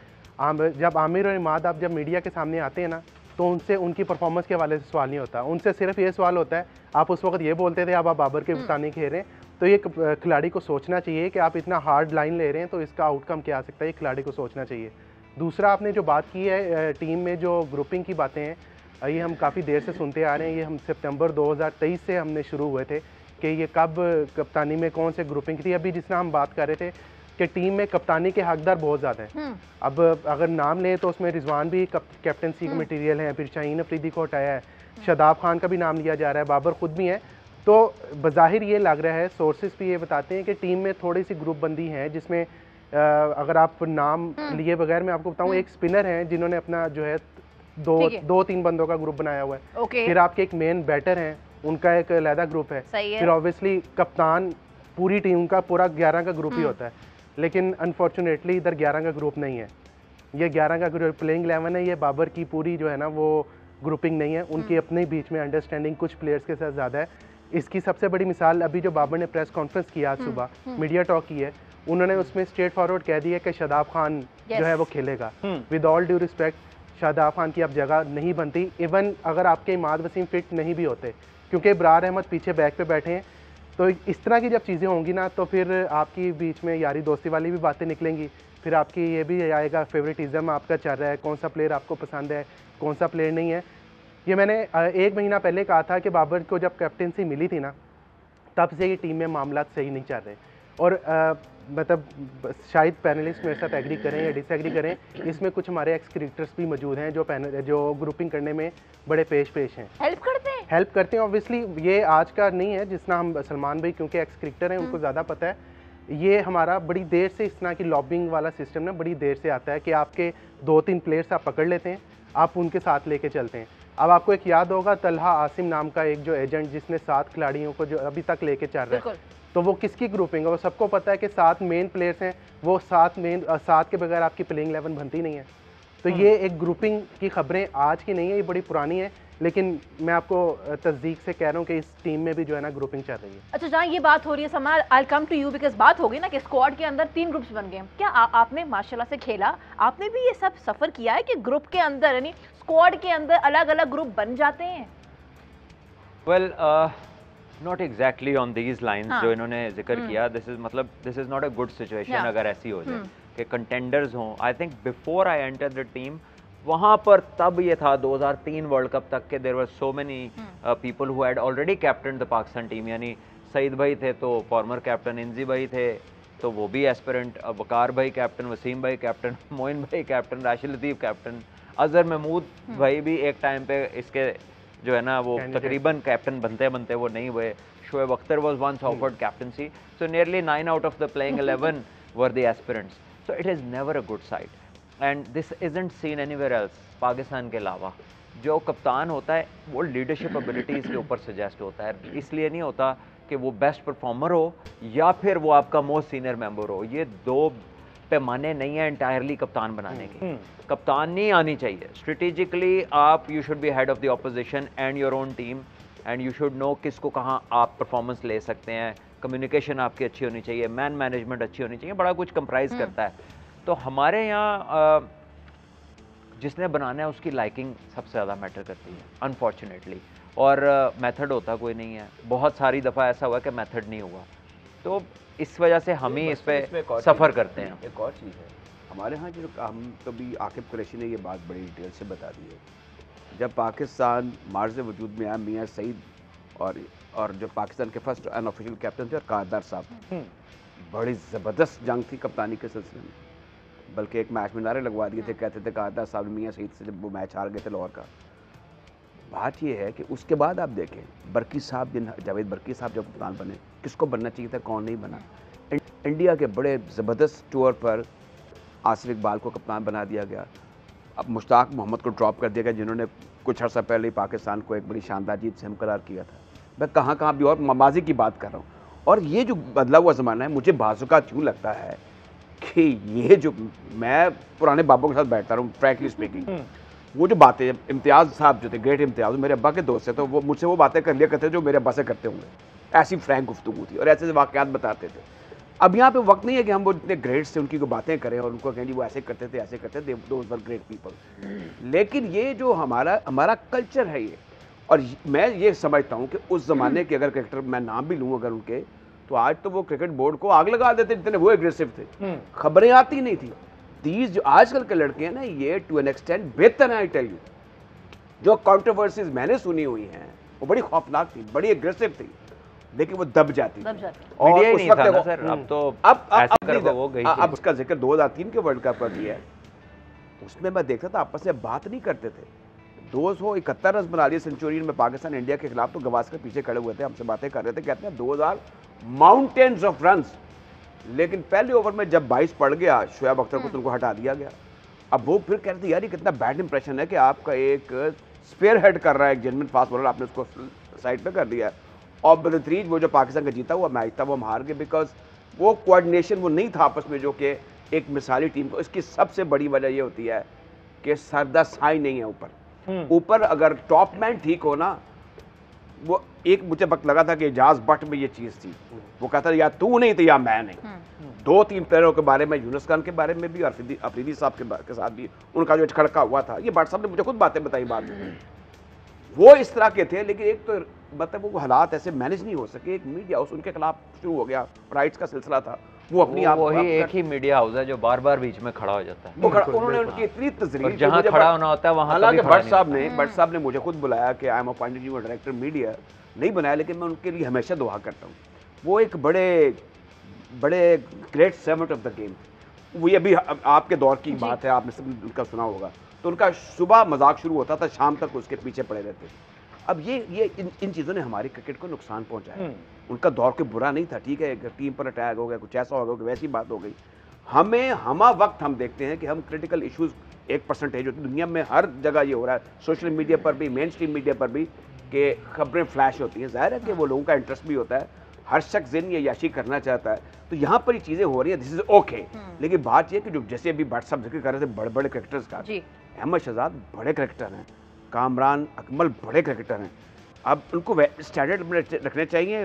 जब आमिर और इमाद आप जब मीडिया के सामने आते हैं ना, तो उनसे उनकी परफॉर्मेंस के हवाले से सवाल नहीं होता, उनसे सिर्फ ये सवाल होता है, आप उस वक्त ये बोलते थे अब आप बाबर के कप्तानी खेल रहे हैं, तो ये खिलाड़ी को सोचना चाहिए कि आप इतना हार्ड लाइन ले रहे हैं तो इसका आउटकम क्या आ सकता है, ये खिलाड़ी को सोचना चाहिए। दूसरा, आपने जो बात की है टीम में जो ग्रुपिंग की बातें हैं, ये हम काफ़ी देर से सुनते आ रहे हैं, ये हम सितंबर 2023 से हमने शुरू हुए थे कि ये कब कप्तानी में कौन से ग्रुपिंग थी। अभी जिस तरह हम बात कर रहे थे कि टीम में कप्तानी के हकदार बहुत ज़्यादा हैं। अब अगर नाम लें तो उसमें रिजवान भी कैप्टनसी का मटेरियल है, फिर शाहीन अफरीदी को हटाया है, शादाब खान का भी नाम लिया जा रहा है, बाबर खुद भी हैं। तो बज़ाहिर ये लग रहा है, सोर्सेज भी ये बताते हैं कि टीम में थोड़ी सी ग्रुप बंदी है, जिसमें अगर आप नाम लिए बगैर मैं आपको बताऊं, एक स्पिनर हैं जिन्होंने अपना जो है दो तीन बंदों का ग्रुप बनाया हुआ है। फिर आपके एक मेन बैटर हैं, उनका एक अलहदा ग्रुप है। फिर ऑब्वियसली कप्तान, पूरी टीम का पूरा 11 का ग्रुप ही होता है, लेकिन अनफॉर्चुनेटली इधर 11 का ग्रुप नहीं है। ये 11 का ग्रुप प्लेइंग 11 है, ये बाबर की पूरी जो है ना वो ग्रुपिंग नहीं है, उनके अपने बीच में अंडरस्टैंडिंग कुछ प्लेयर्स के साथ ज़्यादा है। इसकी सबसे बड़ी मिसाल अभी जो बाबर ने प्रेस कॉन्फ्रेंस किया आज सुबह, मीडिया टॉक की है, उन्होंने उसमें स्ट्रेट फॉरवर्ड कह दिया कि शादाब खान जो है वो खेलेगा। With all due respect, Shadab Khan की अब जगह नहीं बनती, इवन अगर आपके इमाद वसीम फिट नहीं भी होते, क्योंकि इब्रार अहमद पीछे बैक पे बैठे हैं। तो इस तरह की जब चीज़ें होंगी ना, तो फिर आपकी बीच में यारी दोस्ती वाली भी बातें निकलेंगी, फिर आपकी ये भी आएगा फेवरेटिज्म आपका चल रहा है, कौन सा प्लेयर आपको पसंद है, कौन सा प्लेयर नहीं है। ये मैंने 1 महीना पहले कहा था कि बाबर को जब कैप्टनसी मिली थी ना, तब से ये टीम में मामला सही नहीं चल रहे, और मतलब शायद पैनलिस्ट मेरे साथ एग्री करें या डिसएग्री करें, इसमें कुछ हमारे एक्स क्रिकेटर्स भी मौजूद हैं जो ग्रुपिंग करने में बड़े पेश हैं, हेल्प करते हैं ऑब्वियसली। ये आज का नहीं है, जिस तरह हम सलमान भाई क्योंकि एक्स क्रिकेटर हैं, उनको ज़्यादा पता है। ये हमारा बड़ी देर से इस तरह की लॉबिंग वाला सिस्टम ना बड़ी देर से आता है कि आपके 2-3 प्लेयर्स आप पकड़ लेते हैं, आप उनके साथ लेके चलते हैं। अब आपको एक याद होगा तलहा आसिम नाम का एक जो एजेंट, जिसने 7 खिलाड़ियों को जो अभी तक लेके चल रहा है, तो वो किसकी ग्रुपिंग है? वो सबको पता है कि 7 मेन प्लेयर्स हैं, वो 7 के बगैर आपकी प्लेइंग 11 बनती नहीं है। तो ये एक ग्रुपिंग की खबरें आज की नहीं है, ये बड़ी पुरानी है, लेकिन मैं आपको तस्दीक से कह रहा हूँ कि इस टीम में भी जो है ना ग्रुपिंग चल रही है। अच्छा, जहाँ ये बात हो रही है सलमान, आई कम टू यू, बिकॉज बात हो गई ना कि स्क्वाड के अंदर 3 ग्रुप्स बन गए। क्या आपने माशाल्लाह से खेला, आपने भी ये सब सफ़र किया है कि ग्रुप के अंदर, यानी स्क्वाड के अंदर अलग अलग ग्रुप बन जाते हैं? Well, not exactly on these lines जो इन्होंने जिक्र किया। This is not a good situation अगर ऐसी हो जाए कि कंटेंडर्स हों। I think before I enter the team, वहाँ पर तब ये था 2003 वर्ल्ड कप तक के there were so many people who had already captain the Pakistan team, यानी सईद भाई थे तो फॉर्मर कैप्टन, इंजी भाई थे तो वो भी एस्पिरेंट, वकार भाई कैप्टन, वसीम भाई कैप्टन, मोइन भाई कैप्टन, राशिद लतीफ़ कैप्टन, अजहर महमूद भाई भी एक टाइम पे इसके जो है ना वो तकरीबन कैप्टन बनते बनते वो नहीं हुए। Shoaib Akhtar was once offered captaincy, so nearly 9 out of the playing 11 were the aspirants, so it is never a good side and this isn't seen anywhere else. Pakistan के अलावा जो कप्तान होता है वो लीडरशिप एबिलिटीज़ के ऊपर सजेस्ट होता है, इसलिए नहीं होता कि वो बेस्ट परफॉर्मर हो या फिर वो आपका मोस्ट सीनियर मेंबर हो। ये 2 पैमाने नहीं है इंटायरली कप्तान बनाने के। कप्तान नहीं आनी चाहिए स्ट्रेटेजिकली, आप you should be head of the opposition and your own team and you should know किसको कहाँ आप परफॉर्मेंस ले सकते हैं। कम्युनिकेशन आपकी अच्छी होनी चाहिए, मैन मैनेजमेंट अच्छी होनी चाहिए, बड़ा कुछ कंप्राइज करता है। तो हमारे यहाँ जिसने बनाना है उसकी लाइकिंग सबसे ज़्यादा मैटर करती है अनफॉर्चुनेटली, और मेथड होता कोई नहीं है। बहुत सारी दफ़ा ऐसा हुआ कि मेथड नहीं हुआ, तो इस वजह से हम ही इस पे सफ़र करते हैं। एक और चीज़ है हमारे यहाँ, जो हम तो भी आकिब कुरैशी ने ये बात बड़ी डिटेल से बता दी है। जब पाकिस्तान मार्ज़ वजूद में आया, मियाँ सईद और जो पाकिस्तान के फर्स्ट अनऑफिशियल कैप्टन थे और कारदार साहब, बड़ी ज़बरदस्त जंग थी कप्तानी के सिलसिले में, बल्कि एक मैच में नारे लगवा दिए थे, कहते थे कारदार साहब मियाँ सईद से जब वो मैच हार गए थे लाहौर का। बात ये है कि उसके बाद आप देखें बरकी साहब, जावेद बरकी साहब जब कप्तान बने, किसको बनना चाहिए था, कौन नहीं बना। इंडिया के बड़े ज़बरदस्त टूर पर आसिफ इकबाल को कप्तान बना दिया गया, अब मुश्ताक मोहम्मद को ड्रॉप कर दिया गया, जिन्होंने कुछ अर्सा पहले ही पाकिस्तान को एक बड़ी शानदार जीत से हमकरार किया था। मैं कहाँ भी और माजी की बात कर रहा हूँ। और ये जो बदला हुआ ज़माना है, मुझे बाज़ुका क्यों लगता है कि ये जो, मैं पुराने बाबों के साथ बैठता रहा हूँ फ्रैंकली स्पीकिंग, वो जो बातें इम्तियाज़ साहब जो थे, ग्रेट इम्तियाज़, मेरे अब्बा के दोस्त थे, तो वो मुझसे वो बातें कर लिया करते जो मेरे अब्बा से करते होंगे। ऐसी फ्रैंक गुफ्तगू थी और ऐसे वाक़यात बताते थे। अब यहाँ पे वक्त नहीं है कि हम वो जितने ग्रेट्स थे उनकी को बातें करें और उनको कहें जी वो ऐसे करते थे, ऐसे करते थे, दोज वर ग्रेट पीपल। लेकिन ये जो हमारा कल्चर है ये, और मैं ये समझता हूँ कि उस ज़माने के अगर क्रिकेटर मैं नाम भी लूँ अगर उनके, तो आज तो वो क्रिकेट बोर्ड को आग लगा देते जितने वो एग्रेसिव थे, खबरें आती नहीं थी। दीज जो आजकल के लड़के हैं ना, ये टू एन एक्सटेंट बेहतर है। आई टेल यू, जो कंट्रोवर्सीज मैंने सुनी हुई हैं वो बड़ी खौफनाक थी, बड़ी एग्रेसिव थी, लेकिन वो दब जाती दब जाती। मीडिया और ही उस नहीं वक्त था ना देखो, सर, अब तो अब ऐसे करके वो गई अब उसका जिक्र 2003 के वर्ल्ड कप का किया है, उसमें मैं देखता था आपस में बात नहीं करते थे। 271 रन बना लिए सेंचुरी में पाकिस्तान इंडिया के खिलाफ, तो गवास्कर पीछे खड़े हुए थे, हमसे बातें कर रहे थे, कहते हैं 2000 माउंटेन्स ऑफ रन्स। लेकिन पहले ओवर में जब 22 पड़ गया शोएब अख्तर को, तो उनको हटा दिया गया। अब वो फिर कह रहे थे यार ये कितना बैड इंप्रेशन है कि आपका एक स्पेयर हेड कर रहा है, एक जेन्युइन फास्ट बॉलर, आपने उसको साइड पे कर दिया। और बदतरीज वो जो पाकिस्तान का जीता हुआ मैच था वो हम हार गए, बिकॉज वो कोऑर्डिनेशन वो नहीं था आपस में जो कि एक मिसाली टीम को। इसकी सबसे बड़ी वजह ये होती है कि सरदा साई नहीं है ऊपर अगर टॉप मैन ठीक हो ना, वो एक मुझे वक्त लगा था कि एजाज बट में ये चीज़ थी, वो कहता या तू नहीं तो या मैं नहीं। 2-3 प्लेयरों के बारे में, यूनुस खान के बारे में भी और अफरीदी साहब के साथ भी उनका जो खड़का हुआ था, ये भट्ट साहब ने मुझे खुद बातें बताई बाद में, वो इस तरह के थे। लेकिन एक तो मतलब वो हालात ऐसे मैनेज नहीं हो सके, एक मीडिया हाउस उनके खिलाफ शुरू हो गया, राइट्स का सिलसिला था, वो अपनी आप वही एक ही मीडिया हाउस है जो बार बार बीच में खड़ा हो जाता है। वो उन्होंने उनकी इतनी तजरीर, जहाँ खड़ा होना होता है वहाँ हालांकि भट्ट साहब ने मुझे खुद बुलाया कि I am appointed you director media, नहीं बनाया, लेकिन मैं उनके लिए हमेशा दुआ करता हूँ। वो एक बड़े great servant of the game. वो ये भी आपके दौर की बात है, आपने सब उनका सुना होगा, तो उनका सुबह मजाक शुरू होता था, शाम तक उसके पीछे पड़े रहते थे। अब ये इन चीज़ों ने हमारी क्रिकेट को नुकसान पहुंचाया। उनका दौर कोई बुरा नहीं था, ठीक है, टीम पर अटैक हो गया, कुछ ऐसा हो गया, वैसी बात हो गई। वक्त हम देखते हैं कि हम क्रिटिकल इश्यूज 1% होती है दुनिया में, हर जगह ये हो रहा है, सोशल मीडिया पर भी, मेन स्ट्रीम मीडिया पर भी, कि खबरें फ्लैश होती हैं। जाहिर है कि वो लोगों का इंटरेस्ट भी होता है, हर शख्स जिन ये याशी करना चाहता है, तो यहाँ पर ये चीज़ें हो रही हैं, दिस इज ओके। लेकिन बात ये कि जो जैसे अभी भट्ट साहब जिक्र कर रहे थे बड़े बड़े क्रिकेटर्स का, अहमद शहजाद बड़े क्रिकेटर हैं, कामरान अकमल बड़े क्रिकेटर हैं, अब उनको स्टैंडर्ड रखने चाहिए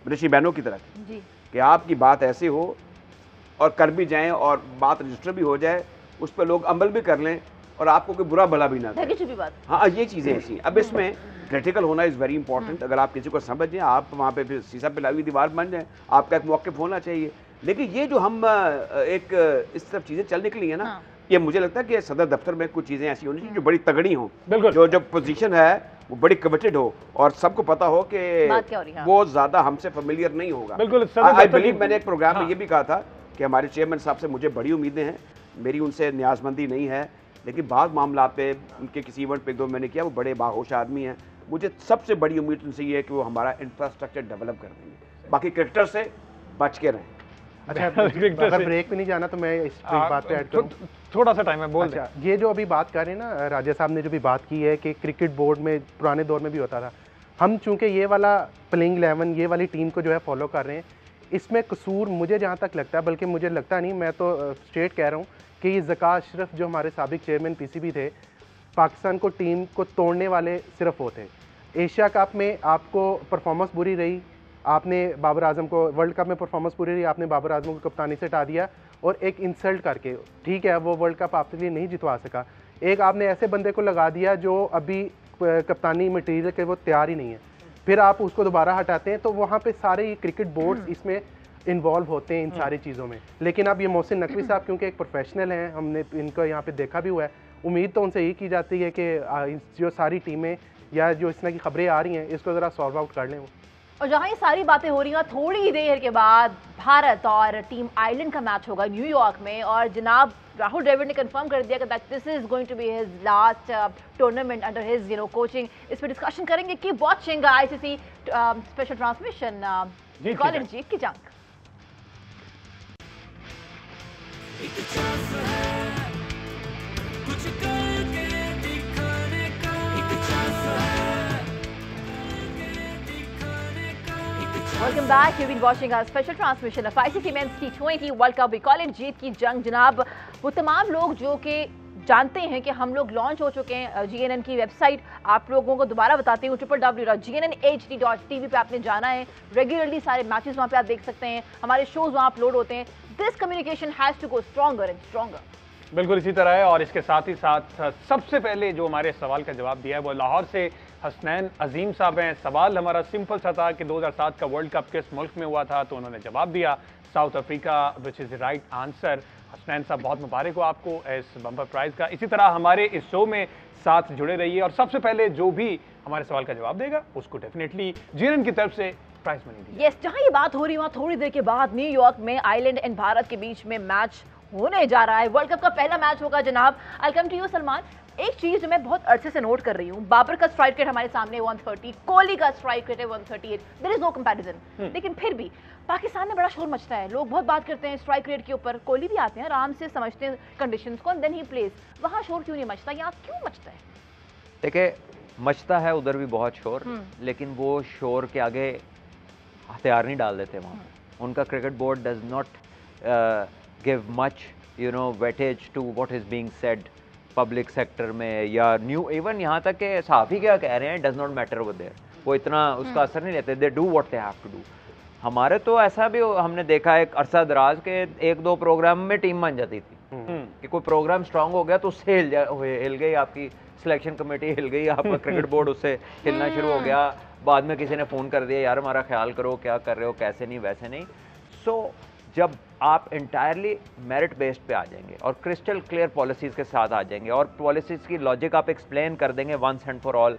ऋषि बहनों की तरह कि आपकी बात ऐसे हो और कर भी जाएं और बात रजिस्टर भी हो जाए, उस पर लोग अमल भी कर लें और आपको कोई बुरा भला भी ना करे। हाँ, ये चीज़ें ऐसी हैं। अब इसमें क्रिटिकल होना इज़ वेरी इंपॉर्टेंट। अगर आप किसी को समझ जाएं, आप वहाँ पे फिर शीशा पे लगी दीवार बन जाएं, आपका एक मौक़िफ़ होना चाहिए। लेकिन ये जो हम एक इस तरफ चीज़ें चल निकली है ना, ये मुझे लगता है कि सदर दफ्तर में कुछ चीज़ें ऐसी होनी चाहिए जो बड़ी तगड़ी हों, जो पोजीशन है वो बड़ी कमिटेड हो और सबको पता हो कि वो ज़्यादा हमसे फेमिलियर नहीं होगा। आई बिलीव, मैंने एक प्रोग्राम में ये भी कहा था कि हमारे चेयरमैन साहब से मुझे बड़ी उम्मीदें हैं, मेरी उनसे न्याजमंदी नहीं है, लेकिन बाद मामला पे उनके किसी इवेंट पे 2 मैंने किया, वो बड़े बाहोश आदमी हैं, मुझे सबसे बड़ी उम्मीद उनसे ये है कि वो हमारा इंफ्रास्ट्रक्चर डेवलप कर देंगे। बाकी क्रिकेटर से बच के रहें। अच्छा, अगर ब्रेक पे नहीं जाना तो मैं इस बात पे ऐड करूं, थोड़ा सा टाइम है, बोल। अच्छा, ये जो अभी बात कर रहे हैं ना राजा साहब ने, जो भी बात की है कि क्रिकेट बोर्ड में पुराने दौर में भी होता था, हम चूंकि ये वाला प्लेइंग 11 ये वाली टीम को जो है फॉलो कर रहे हैं, इसमें कसूर मुझे जहाँ तक लगता है, बल्कि मुझे लगता नहीं, मैं तो स्ट्रेट कह रहा हूँ कि ये ज़कात अशरफ जो हमारे साबिक चेयरमैन पीसीबी थे, पाकिस्तान को टीम को तोड़ने वाले सिर्फ वो थे। एशिया कप में आपको परफॉर्मेंस बुरी रही, आपने बाबर आजम को, वर्ल्ड कप में परफॉर्मेंस पूरी रही, आपने बाबर आजम को कप्तानी से हटा दिया और एक इंसल्ट करके, ठीक है वो वर्ल्ड कप आपके लिए नहीं जितवा सका, एक आपने ऐसे बंदे को लगा दिया जो अभी कप्तानी मटेरियल के वो तैयार ही नहीं है, फिर आप उसको दोबारा हटाते हैं, तो वहाँ पे सारे क्रिकेट बोर्ड्स इसमें इन्वॉल्व होते हैं इन सारी चीज़ों में। लेकिन अब ये मोहसिन नकवी साहब क्योंकि एक प्रोफेशनल हैं, हमने इनको यहाँ पे देखा भी हुआ है, उम्मीद तो उनसे यही की जाती है कि जो सारी टीमें या जो इस तरह की खबरें आ रही हैं इसको ज़रा सॉल्व आउट कर लें वो। और जहाँ ये सारी बातें हो रही हैं, थोड़ी देर के बाद भारत और टीम आयरलैंड का मैच होगा न्यूयॉर्क में, और जनाब राहुल द्रविड़ ने कंफर्म कर दिया कि this is going to be his last tournament under his coaching. इस पर डिस्कशन करेंगे। Keep watching ICC special transmission. Colin जीत की जंग। Welcome back. You've been watching our special transmission of ICC Men's T20 World Cup. We call it जीत की जंग। जनाब वो तमाम लोग जो कि जानते हैं कि हम लोग लॉन्च हो चुके हैं GNN की वेबसाइट, आप लोगों को दोबारा बताती हूँ www.gnnhd.tv पे आपने जाना है। रेगुलरली सारे मैचेस वहाँ पे आप देख सकते हैं, हमारे शोज वहाँ अपलोड होते हैं। This communication has to go stronger and stronger. बिल्कुल इसी तरह है। और इसके साथ ही साथ सबसे पहले जो हमारे सवाल का जवाब दिया है वो लाहौर से हसनैन अजीम साहब हैं। सवाल हमारा सिंपल सा था कि 2007 का वर्ल्ड कप किस मुल्क में हुआ था, तो उन्होंने जवाब दिया south Africa, which is the right answer. Hasnain साहब बहुत मुबारक हो आपको इस बम्पर प्राइज़ का। इसी तरह हमारे इस शो में साथ जुड़े रहिए, और सबसे पहले जो भी हमारे सवाल का जवाब देगा उसको डेफिनेटली GNN की तरफ से प्राइज मनी दी। यस, जहाँ ये बात हो रही है वहाँ थोड़ी देर के बाद न्यूयॉर्क में आयरलैंड एंड भारत के बीच में मैच होने जा रहा है। वर्ल्ड कप का पहला मैच होगा जनाब। आई कम टू यू सलमान। एक चीज जो मैं बहुत अरसे से नोट कर रही हूँ, बाबर का स्ट्राइक रेट हमारे सामने 130, कोहली का स्ट्राइक रेट है 138, देयर इज नो कंपैरिजन। लेकिन फिर भी पाकिस्तान में बड़ा शोर मचता है, लोग बहुत बात करते हैं स्ट्राइक रेट के ऊपर। कोहली भी आते हैं, आराम से समझते हैं कंडीशंस को, देन ही प्लेज। वहाँ शोर क्यों नहीं मचता, यहाँ क्यों मचता है? देखिए मचता है उधर भी बहुत शोर, लेकिन वो शोर के आगे हथियार नहीं डाल देते वहाँ। उनका cricket board does not give much weightage to what is being said public sector में, या न्यू इवन यहाँ तक के सहाफ़ी क्या कह रहे हैं डज नॉट मैटर वो देयर, वो इतना उसका असर नहीं लेते। They do what they have to do. हमारे तो ऐसा भी हमने देखा है अरसा दराज के 1-2 प्रोग्राम में टीम बन जाती थी कि कोई प्रोग्राम स्ट्रांग हो गया तो उससे हिल गई आपकी सिलेक्शन कमेटी, हिल गई आपका क्रिकेट बोर्ड, उससे हिलना शुरू हो गया। बाद में किसी ने फ़ोन कर दिया यार हमारा ख्याल करो, क्या कर रहे हो, कैसे नहीं वैसे नहीं। सो जब आप इंटायरली मेरिट बेस्ड पे आ जाएंगे और क्रिस्टल क्लियर पॉलिसीज़ के साथ आ जाएंगे और पॉलिसीज़ की लॉजिक आप एक्सप्लेन कर देंगे वंस एंड फॉर ऑल,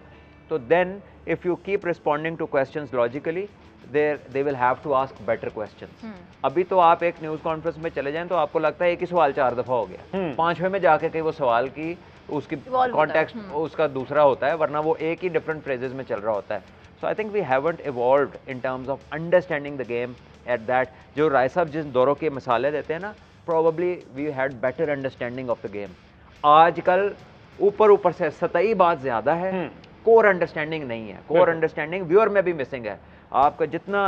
तो then if you keep responding to questions logically they will have to ask better questions. अभी तो आप एक न्यूज़ कॉन्फ्रेंस में चले जाएं तो आपको लगता है एक ही सवाल 4 दफ़ा हो गया, 5वें में जाके कहीं वो सवाल की उसकी कॉन्टेक्स्ट उसका दूसरा होता है, वरना वो एक ही डिफरेंट फ्रेजेस में चल रहा होता है। So I think we haven't evolved in terms of understanding the game at that. जो राय साहब जिस दौरों के मिसालें देते हैं ना, probably we had better understanding of the game. आजकल ऊपर से सतही बात ज़्यादा है, कोर अंडरस्टैंडिंग नहीं है। कोर अंडरस्टैंडिंग व्यूअर में भी मिसिंग है। आपका जितना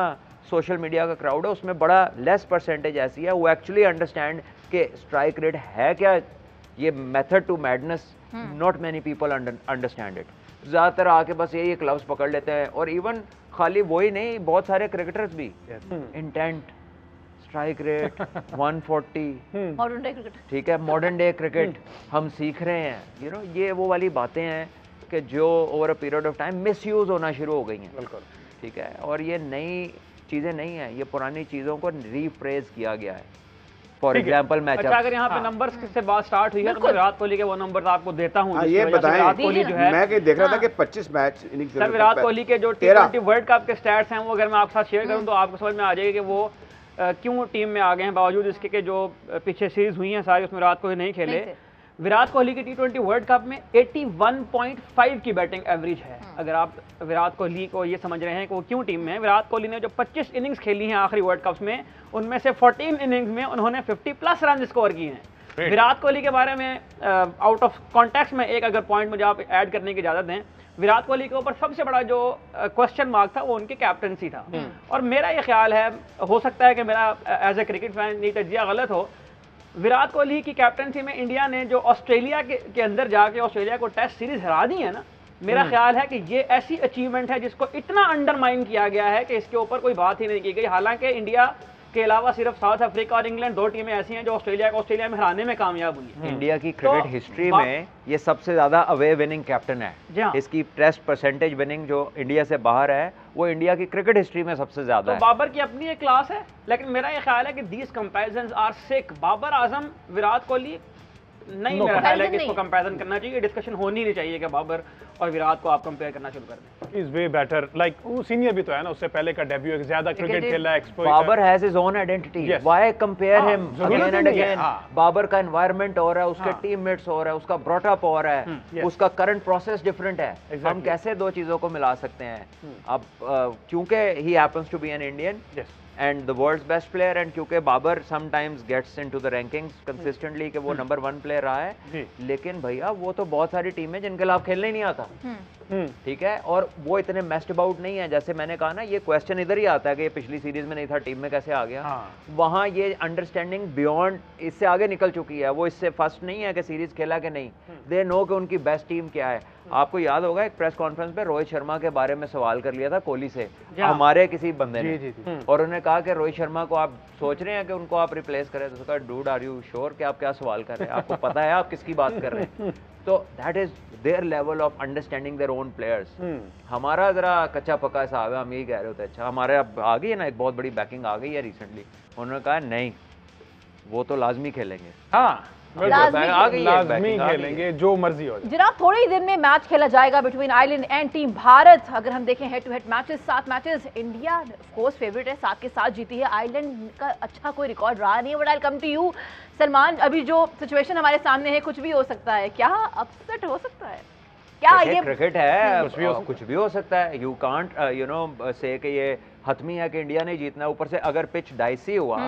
सोशल मीडिया का क्राउड है उसमें बड़ा लेस परसेंटेज ऐसी है वो एक्चुअली अंडरस्टैंड कि स्ट्राइक रेट है क्या, ये method to madness, not many people understand it. ज़्यादातर आके बस यही एक लफ्ज़ पकड़ लेते हैं, और इवन खाली वही नहीं, बहुत सारे क्रिकेटर्स भी intent, strike rate 140, modern day cricket, ठीक है, मॉडर्न डे क्रिकेट हम सीख रहे हैं। ये वो वाली बातें हैं कि जो over a period of time misuse होना शुरू हो गई हैं। बिल्कुल ठीक है, और ये नई चीज़ें नहीं हैं, ये पुरानी चीज़ों को रीफ्रेज किया गया है। फॉर एग्जाम्पल मैच, अच्छा अगर यहाँ पे नंबर्स से बात स्टार्ट हुई है तो मैं विराट कोहली के वो नंबर्स आपको देता हूँ। ये बताएं, विराट कोहली जो है, मैं देख रहा था कि 25 match innings, sir Virat Kohli के जो T20 वर्ल्ड कप के स्टैट्स हैं वो अगर मैं आपके साथ शेयर करूँ तो आपको समझ में आ जाएगा कि वो क्यों टीम में आ गए हैं, बावजूद इसके कि जो पीछे सीरीज हुई हैं सारी उसमें विराट कोहली नहीं खेले। विराट कोहली की T20 वर्ल्ड कप में 81.5 की बैटिंग एवरेज है। अगर आप विराट कोहली को ये समझ रहे हैं कि वो क्यों टीम में है, विराट कोहली ने जो 25 इनिंग्स खेली हैं आखिरी वर्ल्ड कप्स में, उनमें से 14 इनिंग्स में उन्होंने 50+ रन स्कोर किए हैं। विराट कोहली के बारे में आउट ऑफ कॉन्टेक्स्ट में एक अगर पॉइंट मुझे आप ऐड करने की इजाज़त दें, विराट कोहली के ऊपर सबसे बड़ा जो क्वेश्चन मार्क था वो उनकी कैप्टनसी था। और मेरा ये ख्याल है, हो सकता है कि मेरा एज ए क्रिकेट फैन ये तजिया गलत हो, विराट कोहली की कैप्टनसी में इंडिया ने जो ऑस्ट्रेलिया के अंदर जाके ऑस्ट्रेलिया को टेस्ट सीरीज हरा दी है ना, मेरा ख्याल है कि ये ऐसी अचीवमेंट है जिसको इतना अंडरमाइन किया गया है कि इसके ऊपर कोई बात ही नहीं की गई। हालांकि इंडिया के अलावा सिर्फ साउथ अफ्रीका और इंग्लैंड 2 टीमें ऐसी हैं जो ऑस्ट्रेलिया को ऑस्ट्रेलिया में हराने में कामयाब हुई हैं। इंडिया की क्रिकेट हिस्ट्री में ये सबसे ज्यादा अवे विनिंग कैप्टन है। जी हाँ। इसकी टेस्ट परसेंटेज विनिंग जो इंडिया से बाहर है वो इंडिया की क्रिकेट हिस्ट्री में सबसे ज्यादा तो है। बाबर की अपनी एक क्लास है, लेकिन मेरा ये ख्याल है कि these comparisons are sick. Babar Azam, Virat Kohli नहीं, No मेरा ख्याल है कि comparison इसको कंपैरिजन करना चाहिए, डिस्कशन होनी नहीं चाहिए कि बाबर और विराट को आप कंपेयर करना शुरू कर दें। इज वे बेटर, लाइक वो सीनियर भी तो है ना, उससे पहले का डेब्यू है, ज्यादा क्रिकेट खेला है, exposure. Babar has his own identity, Yes. Why compare हाँ, हिम जरूरत अगेन ही एंड नहीं है, अगेन। हाँ। बाबर का एनवायरनमेंट और है, उसके हाँ। टीममेट्स और है, उसका ब्रॉटअप और है, yes. उसका करंट प्रोसेस डिफरेंट है। Exactly. हम कैसे दो चीजों को मिला सकते हैं? अब क्योंकि he happens to be an Indian yes, and the world's best player, and क्योंकि Babar sometimes gets into the rankings consistently कि वो नंबर 1 प्लेयर रहा है, जी। लेकिन भैया वो तो बहुत सारी टीम है जिनके खिलाफ खेलने ही नहीं आता, ठीक है, और वो इतने मेस्ड अबाउट नहीं है। जैसे मैंने कहा ना, ये क्वेश्चन इधर ही आता है कि ये पिछली सीरीज में नहीं था, टीम में कैसे आ गया। हाँ। वहाँ ये अंडरस्टैंडिंग बियॉन्ड इससे आगे निकल चुकी है, वो इससे फर्स्ट नहीं है कि सीरीज खेला कि नहीं, दे नो कि उनकी बेस्ट टीम क्या है। आपको याद होगा एक प्रेस कॉन्फ्रेंस पे रोहित शर्मा के बारे में सवाल कर लिया था कोहली से, हमारे किसी बंदे ने, और उन्होंने कहा कि रोहित शर्मा को आप सोच रहे हैं कि उनको आप रिप्लेस करें, तो उसका डूड आर यू श्योर कि आप क्या सवाल कर रहे हैं, आपको पता है आप किसकी बात कर रहे हैं? तो that is their level of understanding their own players. हमारा जरा कच्चा पक्का साहब है, हम यही कह रहे होते, अच्छा हमारे अब आ गई है ना, एक बहुत बड़ी बैकिंग आ गई है रिसेंटली, उन्होंने कहा नहीं वो तो लाजमी खेलेंगे। हाँ लाजमी आ गई खेलेंगे, जो मर्जी हो जाए। जनाब थोड़े ही दिन में मैच खेला जाएगा between Ireland and team Bharat. अगर हम देखें head to head matches, 7 matches, India of course favourite है, 7 के 7 जीती है। आयरलैंड का अच्छा कोई रिकॉर्ड रहा नहीं है। But I come to you Salman, अभी जो सिचुएशन हमारे सामने है, कुछ भी हो सकता है, क्या अपसेट हो सकता है क्या? ये क्रिकेट है, कुछ भी हो सकता है। यू कांट यू नो से कि ये हतमी है कि इंडिया ने जीतना है। ऊपर से अगर पिच डाइसी हुआ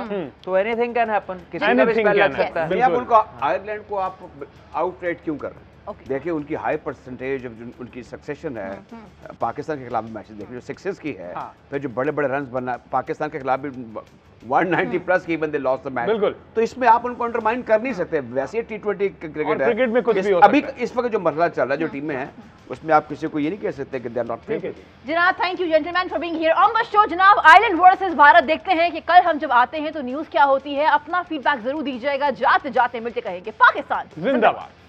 तो एनीथिंग कैन हैपन, किसी का भी स्पेल लग सकता है। आप उनको आयरलैंड को आप आउटरेट क्यों कर रहे हैं? देखिए उनकी हाई परसेंटेज उनकी सक्सेशन है, पाकिस्तान के खिलाफ भी मैचेस देखिए जो सक्सेस की है, फिर जो बड़े बड़े रन बनना, पाकिस्तान के खिलाफ भी 190 प्लस की बंदे लॉस द मैच। बिल्कुल, तो इसमें आप उनको अंडरमाइन कर नहीं सकते। वैसे T20 क्रिकेट है, क्रिकेट में कुछ भी हो अभी सकता है। इस वक्त जो मसला चल रहा है, जो टीमें हैं, उसमें आप किसी को ये नहीं कह सकते कि दे आर नॉट फेवरेट। जनाब thank you gentleman for being here on the show. जनाब आयरलैंड वर्सेस भारत, देखते हैं कि कल हम जब आते हैं तो न्यूज़ क्या होती है। अपना फीडबैक जरूर दीजिएगा। जाते जाते मिलते कहेंगे पाकिस्तान जिंदाबाद।